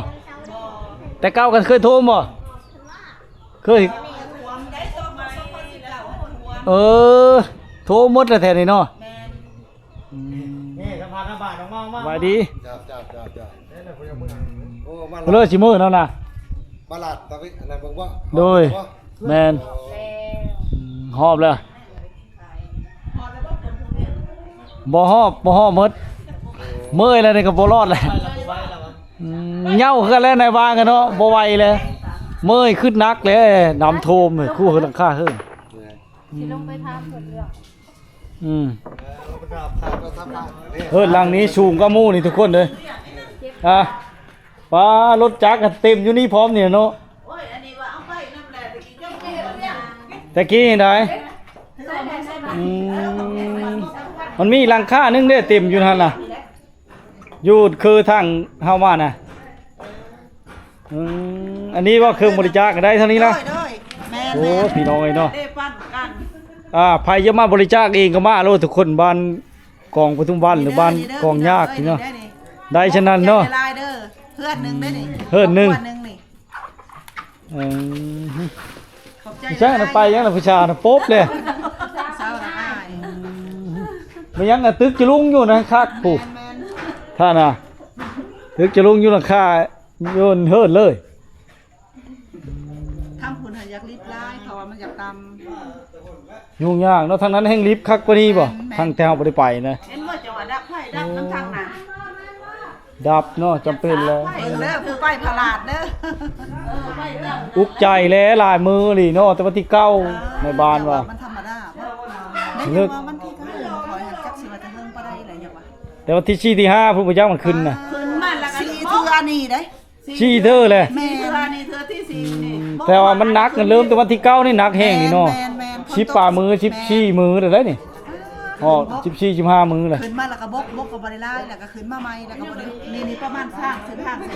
แต่เก้ากันเคยโทรบ่เคยโทรหมดแล้วแท้นี่เนาะ นี่สะพานน้ำบาดน้องเมามา สบายดี จ้าเล่นเลยคุยกับมึงโอ้มา เลิกสิมื้อแล้วนะ มาลาดตะวิอะไรบ้างวะ โดยแมนหอบเลยบ่หอบหมดเมื่อยแล้วนี่ก็บ่รอดเลยเหย้าคือแล้วในบ้านกันเนาะบ่ไหวเลยเมื่อยขึ้นนักเลยน้ำท่วมคู่หลังคาเฮิรน สิลงไปทำเพิ่นเรื่อง เฮิรนหลังนี้สูงก็มู่นี่ทุกคนเลยป้ารถจักรเต็มอยู่นี่พร้อมเนี่ยเนาะตะกี้ไหนมันมีหลังคานึงเด้เต็มอยู่นั่นน่ะอยู่คือทางเฮามาน่ะอันนี้ว่าเครื่องบริจาคก็ได้เท่านี้นะ ด้วยแม่ โอ้พี่น้องไอ้เนาะ ได้ปั้นกัน ใครจะมาบริจาคเองก็มาโลดทุกคนบ้านกองปทุมวันหรือบ้านกองยากนี่เนาะได้ฉะนั้นเนาะ ลายเด้อเพื่อนหนึงได้นี่ เพื่อนหนึ่ง นี่ ขอบใจ ใช่น่ะไปยังน่ะผู้ชายน่ะป๊บเลย เศร้าละอ้าย ไม่ยังน่ะตึกจะลุงอยู่นะคักผู้ แม่น ท่านน่ะตึกจะลุงอยู่ราคาโยนเฮิรนเลย ทำผุนหันอยากลิบลายเขาว่ามันอยากต ยุ่งยากเนาะทางนั้นแห่งลิฟต์คักกว่านี้บ่ทางแถวบ่ได้ไปนะ ำเห็นว่าจะว่าดับไผ่ดับน้ำทางน่ะ ดับเนาะจำเป็นแล้ว เบิ่งเด้อผู้ไปพลาดเด้อ อุกใจแล้วหลายมือนี่เนาะแต่ว่าที่เก้าในบ้านว่า มันธรรมดาในว่ามันที่ก็คอยหันจักสิว่าจะเฮิงบ่ได้แหละอย่างว่า แต่ว่าที่4ที่5ผู้บ่จักมันขึ้นน่ะ ขึ้นมาแล้วก็4เทื่อนี่เด้ ชี้เด้อเลย แม่เทื่อนี่เทื่อที่4นี่ แต่ว่ามันหนักเริ่มแต่วันที่9นี่หนักแห้งนี่เนาะ แม่น ชิปป่ามือชิปชี้มือได้นี่อ๋อชิปชี้15มือเลย ขึ้นมาแล้วก็บกกับบริไลแล้วก็ขึ้นมาใหม่แล้วก็บรินี่ประมาณข้างถึงข้างสิ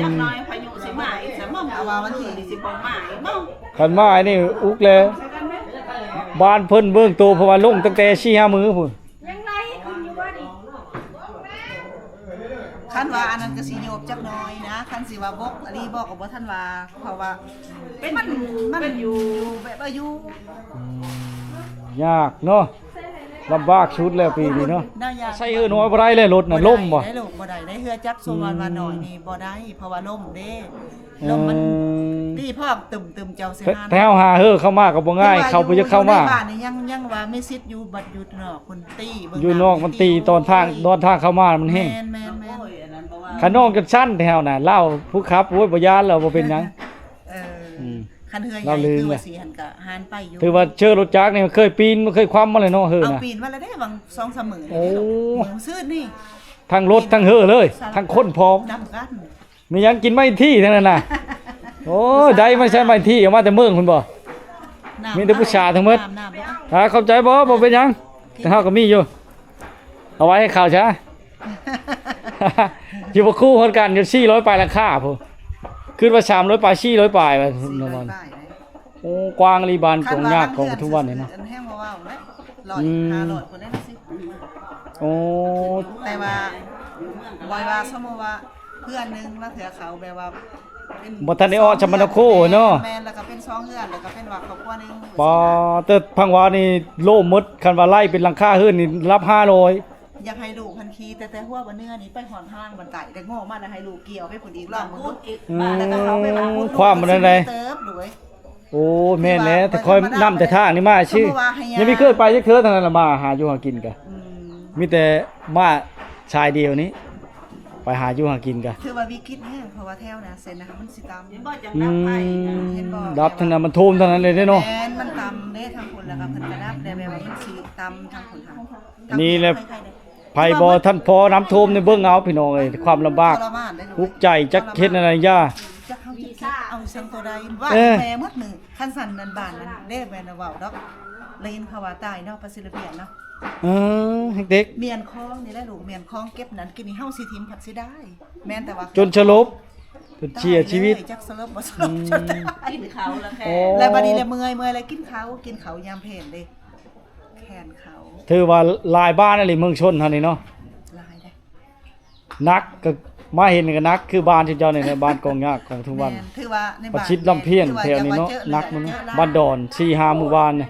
จักหน้อยพายุสิมาอีกสมเอาว่าวันที่สิบ่มาอีกเนาะ คันมาไอ้นี่อุกเลยบ้านเพิ่นเบิ่งโตเพราะว่าลงตั้งแต่4-5มื้อพุ่น ยังไงคุณอยู่ว่าดิ คันว่าอันนั้นก็สิโยบจักหน้อยนะคันสิว่าบกอันนี้บอกกับบ่ทันว่าเพราะว่ามันอยู่แบบว่าอยู่ ยากเนาะลำบากชุดแล้วปีนี้เนาะ น่ายาก ใส่น้อยบ่ได้เลยรถน่ะล่มบ่ ได้ลูกบ่ได้ได้เฮือจักส่วนวันหน่อยนี่บ่ได้เพราะว่าล่มเด้ล่มมันตีพอกตึมเจ้าสิหา แถวหาเข้ามาก็บ่ง่ายเข้าไปจะเข้ามา ในบ้านนี่ยังว่าไม่ซิดอยู่บัดอยู่นอกคนตีเบิ่ง อยู่นอกมันตีตอนทางเข้ามามันแห้ง แม่น โอ้ยอันนั้นบ่ว่า ข้างนอกจะสั้นแถวน่ะเล่าผู้ขับโอ้ยบ่ยานแล้วบ่เป็นหยัง เออ ม คันเฮือให เรา ญ่ ลืม คือ เลย ว่าสิหันก็หานไปอยู่ ถือว่าเชื่อรถจักรนี่มันเคยปีนมันเคยคว่ำมาเลยเนาะเฮ้อ เอา น่ะ ปีนมาแล้วได้บาง2-3มื้อ โอ้ มื้อซื่อนี่ ทั้งรถทั้งเฮ้อเลยทั้งคนพร้อม นำกัน มีหยังกินไม่ที่ทั้งนั้นน่ะโอ้ได้ไม่ใช่ไม่ที่เอามาแต่เมืองคุณบ่ น้ำ มีแต่ผู้ชายทั้งหมด น้ำ เข้าใจบ่เป็นหยังแต่เฮาก็มีอยู่เอาไว้ให้ข่าวช้า อยู่บ่คู่คนกันอยู่400ปลายราคาพุ่นขึ้นว่า300ปลาย400ปลายว่า 400 ประมาณ บาทเลย โอ้กว้างรีบานกองยากของทุกวันนี่เนาะ อัแห้งบ่ว้าวนะ100 500คนนั้นสิ โอ้ แต่ว่าบอยว่าสมมุติว่าเพื่อนหนึงแล้วเถือเขาแบบว่าเป็น บ่ทันได้ออกชมนโคเนาะ แม่นแล้วก็เป็น2เฮือนแล้วก็เป็นว่าครอบครัวหนึง ปอเติดพังวานี่โล่มดคันว่าไล่เป็นหลังคาเฮือนนี่รับ500 อยากให้ลูกพันคีแต่หัวบ่เนื้อนี่ไปหอนห้างมันไต่แต่โง่มาแล้วให้ลูกเกี่ยวไปพุ่นอีกรอบมึง พูดอีก อื บ้าน แล้วก็เขาไปว่าพูด ความมันอะไร เติบด้วย โอ้แม่นแล้วแต่คอยนำแต่ทางนี่มาชื่อยังไม่เคยไปจักเทื่อทางนั้นละมาหาอยู่หากินกะ อืม มีแต่มาชายเดียวนี้ไปหาอยู่หากินกะ ถือว่าวิกฤตแฮงเพราะว่าแถวนะเส้นนะคะมันสิตาม เห็นบ่จัง อื นับไปนะ ม เห็นบ่ รับทางนั้นมันท่วมทางนั้นเลยเด้เนาะ แม่นมันตำเด้ทางคนแล้วก็เพิ่นก็นับได้แบบว่ามันสิตำทางคนทาง นี่แหละ ใครๆเด้ ไผบ่ท่านพอน้ำท่วมนี่เบิ่งเอาพี่น้องเอ้ยความลำบาก ทรมานได้ลู ทุกข์ใจจักเฮ็ดอะไรย่า จักเฮาจะคิดเอาสังตัวใดว่า เออ แม่หมดมือคันสั่นนันบ้านนั้นเด้แม่นเว้าดอกเลยยินเขาว่าตายเนาะประสิทธิ์เปียนเนาะ เด็ก เมียนคลองนี่แหละลูกเมียนคลองเก็บนั้นกินนี่เฮาสิทิมผัดสิได้ แม่นแต่ว่า จนสลบจนเสียชีวิต ตายเลยจักสลบบ่สลบจนตาย กินเขาแล้วแค่ โอ้ แล้วบัดนี้เลยเมื่อยเลยกินเขายามเพลนเด้แขนเขา ถือว่าหลายบ้านอะไรเมืองชนเท่านี้เนาะ ลายได้ นักก็มาเห็นก็นักคือบ้านที่เจ้านี่ในบ้านกองยากของทุกวัน แม่ถือว่าใน ประ บ้าน ชิดลำเพียนแถวนี้เนาะนักมันเนาะบ้านดอน4-5หมู่บ้านเนี่ย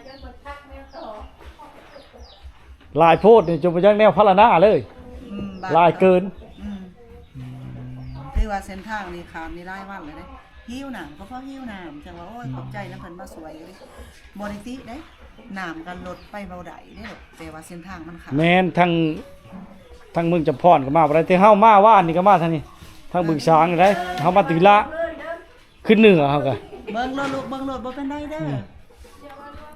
หลายโพดนี่จนไปยังแนวพระนาเลย อืมบ้น หลายเกิน อืมถือว่าเส้นทางนี่ขามนี่หลายวันเลยเด้หิวหนามก็เพราะหิวหนามจังว่าโอ้ยขอบใจนำเพิ่นมาสวยเลยบ่ได้ติเด้หนามกันรถไปเบาใดเด้อแต่ว่าเส้นทางมันขาม แม่นทั้งเมืองจำพรก็มาบ่ได้แต่เฮามาว่านนี่ก็มาทางนี้ทางบึงช้างนี่ได้เฮามาติละขึ้นเหนือเฮาก็ เบิ่งรถลูกเบิ่งรถบ่เป็นไรเด้อ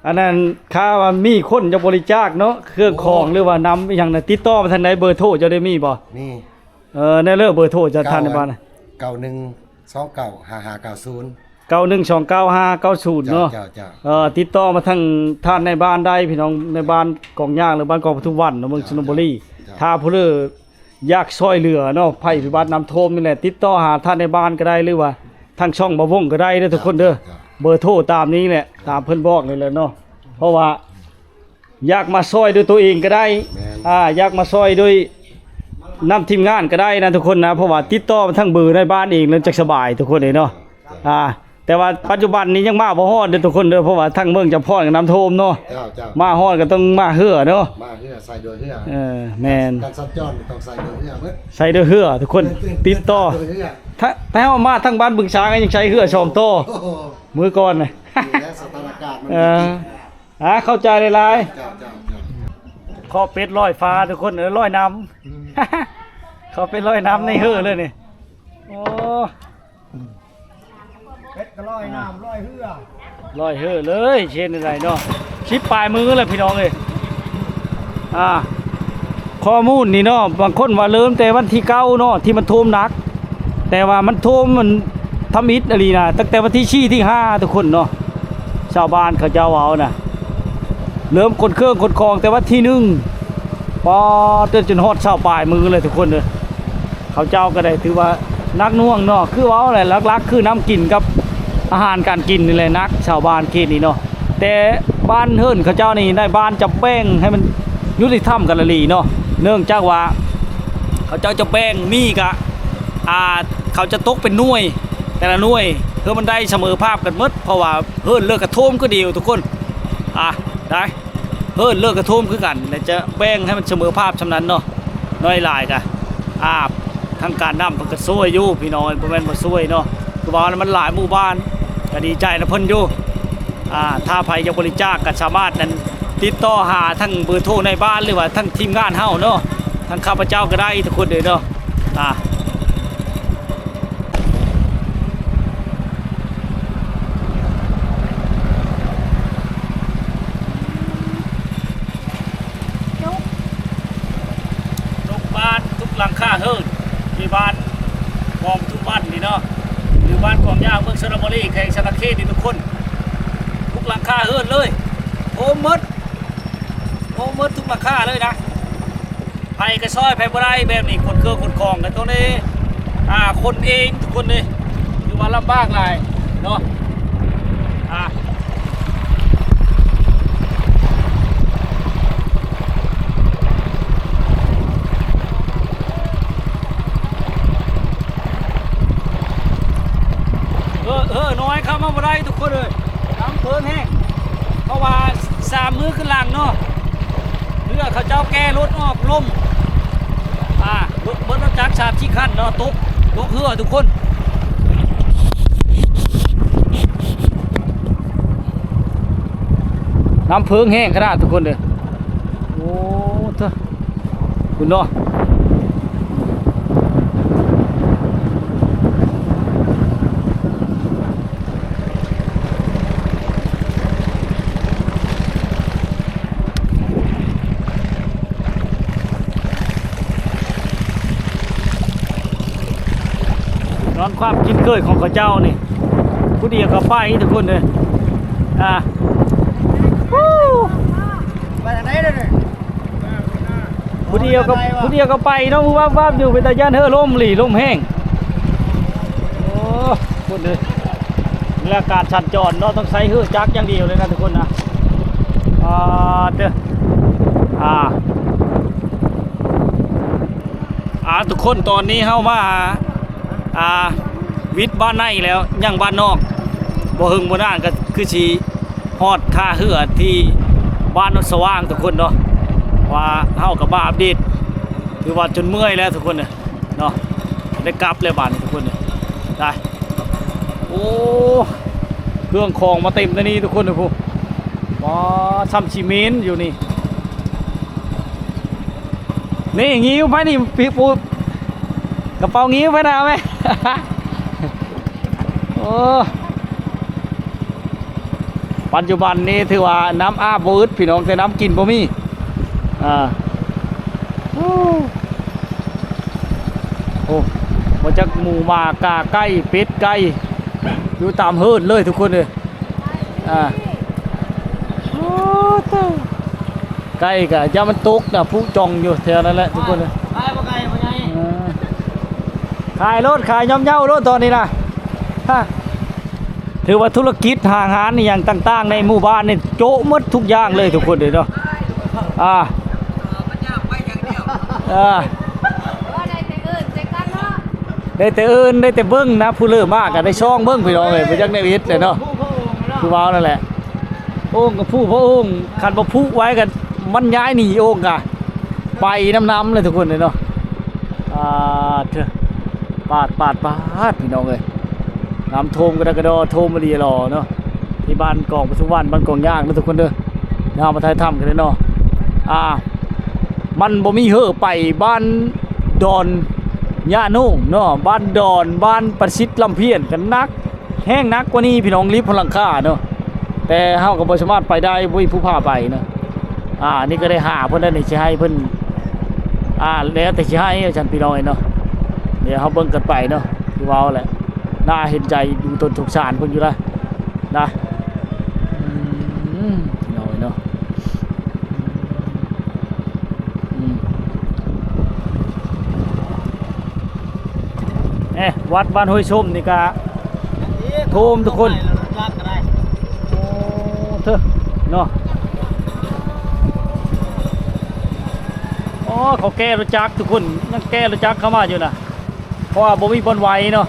อันนั้นค่าว่ามีคนจะบริจาคเนาะเครื่องของหรือว่านำอหย่างน่ะติดต่อมาทางใดเบอร์โทรจะได้มีบ่ นี่ ในเลิกเบอร์โทรจะทันในบ้านน่ะ 91295590 91295590เนาะ เจ้า ติดต่อมาทางท่านในบ้านได้พี่น้องในบ้านกองย่างหรือบ้านกองปทุมวันเนาะเมืองชลบุรีถ้าผู้เลืออยากช่วยเหลือเนาะภัยพิบัติน้ำท่วมนี่แหละติดต่อหาท่านในบ้านก็ได้หรือว่าทางช่องบ่วงก็ได้เด้อทุกคนเด้อเบอร์โทรตามนี้แหละตามเพิ่นบอกนี่แหละเนาะเพราะว่าอยากมาช่วยด้วยตัวเองก็ได้อยากมาช่วยด้วยนำทีมงานก็ได้นะทุกคนนะเพราะว่าติดต่อมาทางเบอร์ในบ้านเองแล้วจักสบายทุกคนเลยเนาะแต่ว่าปัจจุบันนี้ยังมาบ่ฮอดเด้อทุกคนเด้อเพราะว่าทางเมืองจำพรกับน้ำท่วมเนาะ เจ้า มาฮอดก็ต้องมาเหือเนาะ มาเฮือใส่โดยเฮือ แม่น การสัญจรต้องใส่โดยเฮือเบิด ใส่เด้อเหือทุกคนติดต่อ โดยเฮือ ถ้าเฮามาทางบ้านบึงช้างก็ยังใช้เหือ2โต โอ้โห มื้อก่อนน่ะ นี่แหละสถานการณ์มัน เข้าใจหลาย เจ้า ๆขอเป็ดลอยฟ้าทุกคนลอยน้ำ เขาเป็นลอยน้ำในเฮือเลยนี่โอ้ เป็ดก็ลอยน้ำลอยเหือ ลอยเฮือเลยเช่นอะไรเนาะชิปปลายมือเลยพี่น้องเลยข้อมูลนี่เนาะบางคนว่าเริ่มแต่วันที่9เนาะที่มันท่วมหนัก แต่ว่ามันท่วมมันทำอิฐอะไรนะตั้งแต่วันที่ที่5ทุกคนเนาะชาวบ้านเขาเจ้าเอานะเริ่มขนเครื่องขนของแต่ว่าที่1พอเตือนจนฮอดเช้าปลายมือเลยทุกคนเลยเขาเจ้าก็ได้ถือว่านักน่วงเนาะคือว่าอะไรลักๆคือน้ำกินกับอาหารการกินนี่แหละนักชาวบ้านเขตนี้เนาะแต่บ้านเฮิรนเขาเจ้านี่ได้บ้านจะแบ่งให้มันยุติธรรมกันละลีเนาะเนื่องจากว่าเขาเจ้าจะแบ่งมีกะเขาจะตกเป็นหน่วยแต่ละหน่วยเพื่อมันได้เสมอภาพกันหมดเพราะว่าเฮิรนเลิกกระโทมก็เดียวทุกคนได้เฮิรนเลิกกระโทมคือกันแต่จะแบ่งให้มันเสมอภาพฉะนั้นเนาะน้อยหลายกะทางการน้ำมันก็ช่วยอยู่พี่น้องบ่แม่นบ่ช่วยเนาะคือว่ามันหลายหมู่บ้านก็ดีใจนะเพิ่นอยู่ถ้าใครจะบริจาคก็สามารถนั้นติดต่อหาทั้งเบอร์โทรในบ้านหรือว่าทั้งทีมงานเฮาเนาะทั้งข้าพเจ้าก็ได้ทุกคนเลยเนาะทุกบ้านทุกหลังคาเฮิรนที่บ้านมองทุกบ้านนี่เนาะหรือบ้านกองย่างเมืองสระบุรีแข่งชนะเขตนี่ทุกคนทุกหลังคาเฮิรนเลยโอ้มดทุกหลังคาเลยนะไผ่กระซ้อยไผ่บ่ได้แบบนี้คนเครื่องคนคลองกันตรงนี้คนเองทุกคนเลยอยู่ว่าลำบากหลายเนาะน้อยเข้ามาบ่ได้ทุกคนเลยน้ำเพิ่นแห้งเพราะว่า3 มื้อขึ้นหลังเนาะเรือเขาเจ้าแก้รถออกล่มรถจักร3 4 คันเนาะตกเรือทุกคนน้ำเพิ่งแห้งขนาดทุกคนเลยโอ้เถอะคุณเนาะนอนความกินเกิดของเขาเจ้านี่ผู้เดียวกับป้ายทุกคนเลยไปทางไหนเลย ผู้เดียวกับไปเนาะว่าอยู่เป็นตาย่านเฮอล่มหลีล่มแห้งโอ้คนเลยเรื่องการสัญจรเนาะต้องใช้เฮือจักอย่างเดียวเลยนะทุกคนนะทุกคนตอนนี้เข้ามาวิทย์บ้านในแล้วย่างบ้านนอกบ่หึงบ่นานก็คือสิฮอดค่าเหือที่บ้านนนสว่างทุกคนเนาะว่าเฮากับบ้าอัปเดตถือว่าจนเมื่อยแล้วทุกคนเนาะได้กลับเลยบ้านทุกคนได้โอ้เครื่องของมาเต็มในนี้ทุกคนนะพูซ้ำซีเมนต์อยู่นี่งิ้วไปนี่ปีปูกระเป๋างิ้วไปนะไหม โอ้ปัจจุบันนี้ถือว่าน้ำอาบบ่อึดพี่น้องแต่น้ำกินบ่มีมาจากหมูหมากาไก่เป็ดไก่อยู่ตามเฮิรนเลยทุกคนเลยไก่กะย่ามันตกนะผู้จองอยู่แถวนั้นแหละทุกคนเลยขายรถขายย่อมเย่ารถตอนนี้นะถือว่าธุรกิจหางหารนี่อย่างต่างๆในหมู่บ้านนี่โจ๊ะหมดทุกอย่างเลยทุกคนเลยเนาะได้แต่อื่นได้แต่เบิ้งนะผู้เลื่อมากกันได้ช่องเบิ้งพี่น้องเลยไปจังในวิทย์เลยเนาะผู้ว้าวนั่นแหละโอ่งกับผู้พระองค์ขันบ่ผู้ไว้กันมันย้ายหนีโอ่งอะไปน้ำเลยทุกคนเลยเนาะเถอะปาดพี่น้องเลยน้ำโทมกระดอโทมมาดีรอเนาะที่บ้านกองปทุมวันบ้านกองย่างนะทุกคนเด้อน้ำมาไทยทำกันเลยเนาะมันบ่มีเหอไปบ้านดอน ย่านุ่งเนาะบ้านดอนบ้านประสิทธิ์ลำเพียนกันนักแห้งนักกว่านี้พี่น้องลิฟต์พลังค่าเนาะแต่เฮาก็บ่สามารถไปได้บ่มีผู้พาไปเนาะนี่ก็ได้หาเพิ่นได้นี่สิให้เพิ่นแล้วแต่สิให้อาจารย์พี่น้องเนาะเดี๋ยวเฮาเบิ่งกันไปเนาะคือเว้าแหละน่าเห็นใจดูตนสงสารเพิ่นอยู่ละนะพี่น้องเนาะวัดบ้านห้วยชมนี่ก็โทมทุกคนโอ้เถอะเนาะอ๋อเขาแก้รถจักรทุกคนยังแก้รถจักรเข้ามาอยู่นะเพราะว่าบ่มีบอลไวเนาะ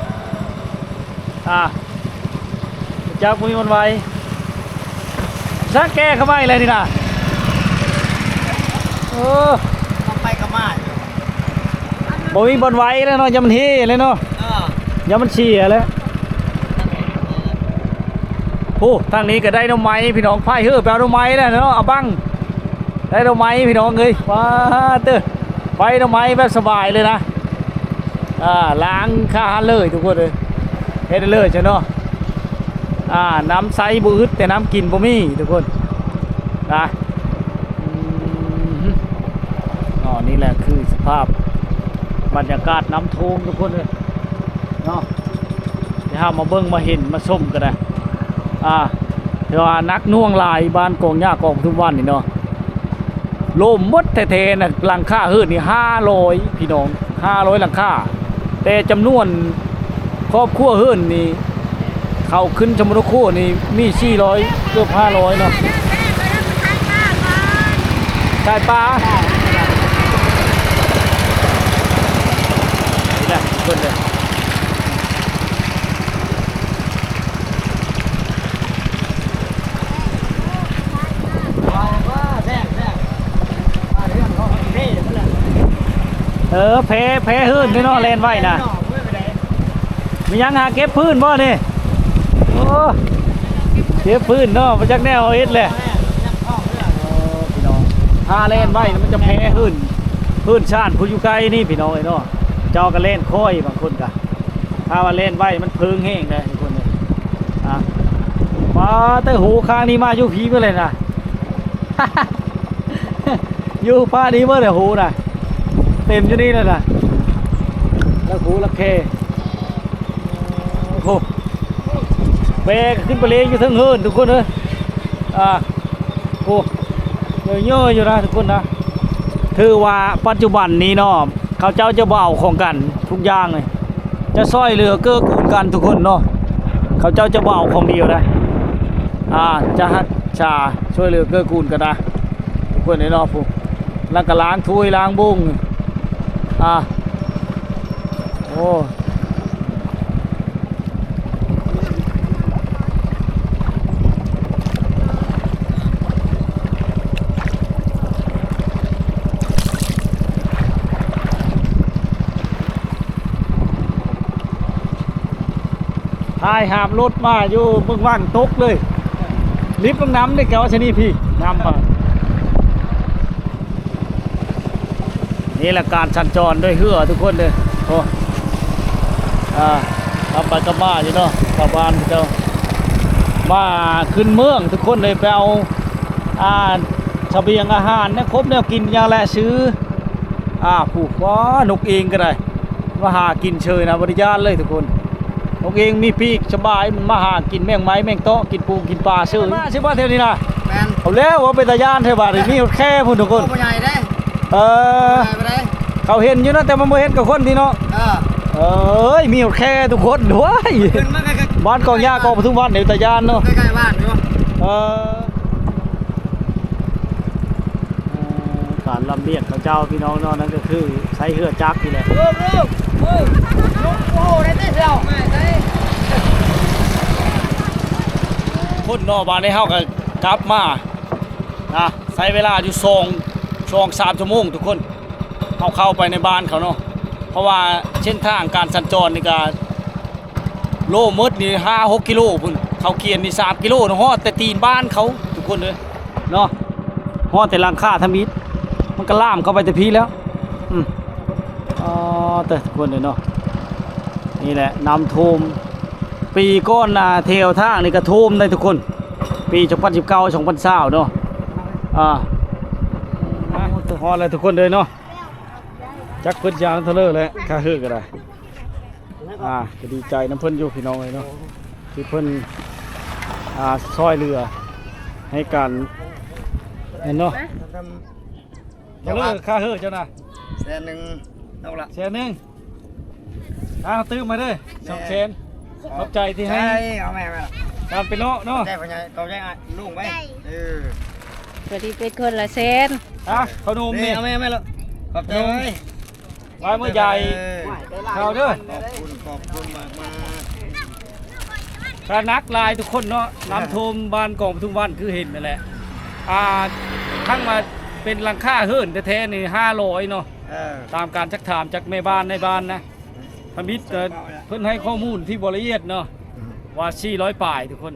รถจักรบ่มีบอลไวซักแก้เข้ามาอะไรนี่นะต้องไปกับมาบ่มีบอลไวแล้วเนาะอย่ามันเฮ่เลยเนาะอย่ามันเฉียเลยโอ้ทางนี้ก็ได้ดอกไม้พี่น้องพายเฮือไปเอาดอกไม้แล้วเนาะเอาบังได้ดอกไม้พี่น้องเอ้ยว้าเต้อไปดอกไม้แบบสบายเลยนะล้างค่าเลยทุกคนเลยเฮ็ดได้เลยใช่เนาะน้ำใสบ่อึดแต่น้ำกินบ่มีทุกคนนะนี่แหละคือสภาพบรรยากาศน้ำท่วมทุกคนเลยเนาะเดี๋ยวมาเบิ่งมาเห็นมาชมกันนะเดี๋ยวนักน่วงลายบ้านกองหญ้ากองทุกวันนี่เนาะโลมมดแท้ๆนะหลังคาเฮือนนี่500พี่น้อง500หลังคาแต่จำนวนครอบครัวเฮือนนี่เขาขึ้นจำนวนครัวนี่มี400เกือบ500เนาะใช่ปลานี่แหละทุกคนเลยแพ้พื้นนี่เนาะแลนไว้นะมียังหาเก็บพื้นบ่นี่โอ้เก็บพื้นเนาะมาจากแนวเอ็ดเลยพี่น้องถ้าแลนไว้มันจะแพ้พื้นชาติผู้อยู่ไกลนี่พี่น้องเนาะเจ้าก็เล่นค่อยบางคนก็ถ้าว่าเล่นไว้มันพึ่งแห้งเลยทุกคนเลยมาแต่หูข้างนี้มาอยู่ผีเมื่อไรนะ อยู่ผ้านี้เมื่อไรหูนะเต็มอยู่นี่เลยนะแล้วหูละเคโอ้โหเบกขึ้นไปเลี้ยงอยู่ทั้งเฮิร์นทุกคนเลยโอ้เยอะอยู่นะทุกคนนะถือว่าปัจจุบันนี้เนาะเขาเจ้าจะเบาของกันทุกอย่างเลยจะซ้อยเรือเกื้อกูลกันทุกคนเนาะเขาเจ้าจะเบาของเดียวนะจะฮักชาช่วยเรือเกื้อกูลกันนะทุกคนเนาะพวกแล้วก็ล้างถ้วยล้างบุ้งโอ้ทายหามรถมาอยู่เมืองว่างตกเลยลิฟต์ลงน้ำได้แกว่าชนีพี่น้ำมานี่แหละการสัญจรด้วยเหือทุกคนเลยโอ้ทำไปกับมาอยู่เนาะชาวบ้านเจ้ามาขึ้นเมืองทุกคนเลยไปเอาเสบียงอาหารเนี่ยครบเนี่ยกินอย่างไรซื้อผูกว่านกเองก็ได้มาหากินเชยนะบริญาณเลยทุกคนนกเองมีปีกสบายมาหากินแมงไม้แมงโต๊ะกินปูกินปลาซื้อมาใช่ป่ะเท่านี้นะเอาแล้วว่าเป็นตาย่านเท่าบ้านนี่แค่พูดทุกคนเขาเห็นอยู่นะแต่มันไม่เห็นกับคนที่เนาะมีแค่ทุกคนด้วยบ้านกองหญ้ากองปทุมวันเดี๋ยวตายานเนาะใกล้ๆบ้านใช่ปะการลำเลียงเขาเจ้าพี่น้องเนาะนั่นก็คือใช้เรือจักรนี่แหละคนนอกบ้านในเฮาก็กลับมาใช้เวลาอยู่2-3 ชั่วโมงทุกคนเข้าไปในบ้านเขาเนาะเพราะว่าเส้นทางการสัญจรนี่ก็โลมดนี่5-6 กิโลพุ่นเขาเกียนนี่3 กิโลเนาะฮอดแต่ตีนบ้านเขาทุกคนเลยเนาะฮอดแต่หลังคาทำอิฐมันก็ล่ามเข้าไปแต่พีแล้ว แต่ทุกคนเลยเนาะนี่แหละน้ำท่วมปีก้อนนาเทวทางนี่ก็ท่วมได้ทุกคนปี2019 2020เนาะฮอดเลยทุกคนเลยเนาะจักเพิ่นยางเทเลอร์แล้วค่าฮือก็ได้ก็ดีใจน้ำเพิ่นอยู่พี่น้องเลยเนาะที่เพิ่นซอยเรือให้กันเห็นเนาะเทเลอร์ค่าฮือเจ้าน่ะ แสนหนึ่งเอาละ เสียหนึ่งตื้อมาด้วย2 แสนขอบใจที่ให้ เอาแม่มา การเป็นเนาะเนาะ ได้ปัญญาเขาได้ลุงไหมอ พอดีเป็นคนละเซน ขนม นี่ นี่ เอาแม่ไม่ละขอบใจ ไว้เมื่อใหญ่ข่าวเด้อ ขอบคุณมากมา การนักลายทุกคนเนาะน้ำท่วมบ้านกองทุกวันคือเห็นนั่นแหละทั้งมาเป็นหลังคาเฮิร์นแท้ๆนี่500เนาะตามการชักถามจากแม่บ้านในบ้านนะพมิตรเพิ่นให้ข้อมูลที่บริเอียดเนาะว่า400ป่ายทุกคน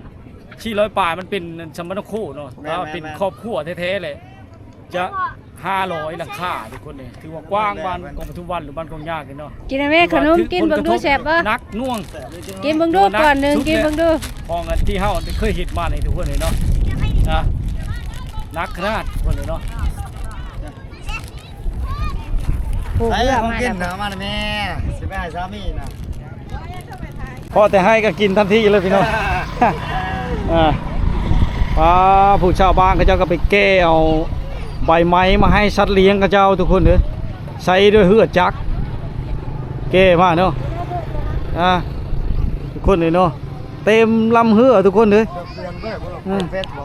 400ป่ายมันเป็นสมณคู่เนาะแล้วเป็นครอบครัวแท้ๆเลยจะ500หลังคาทุกคนนี่ถือว่ากว้างบ้านกองทุกวันหรือบ้านกองยากเนาะ กินแม่ขนมกินเบิ่งดูแซ่บบ่ นักน่วง กินเบิ่งดูก่อนหนึงกินเบิ่งดู พอเงินที่เฮาเคยเห็นมาในทุกคนเลยเนาะนักขนาดทุกคนเลยเนาะ ปลูก ไอ้ เลือก ของ มา กิ แล้ น ว นะมาแม่สิไปหาสามีนะ พอแต่ให้ก็กินทันทีเลยพี่น้อง ผู้ชาวบ้านเขาเจ้าก็ไปแก้เอาใบไม้มาให้สัตว์เลี้ยงเขาเจ้าทุกคนเลยใช้ด้วยเหือดจักแก้มากเนาะทุกคนเลยเนาะเต็มลำเหือทุกคนเลย เพื่อนเพื่อนเฟซบ่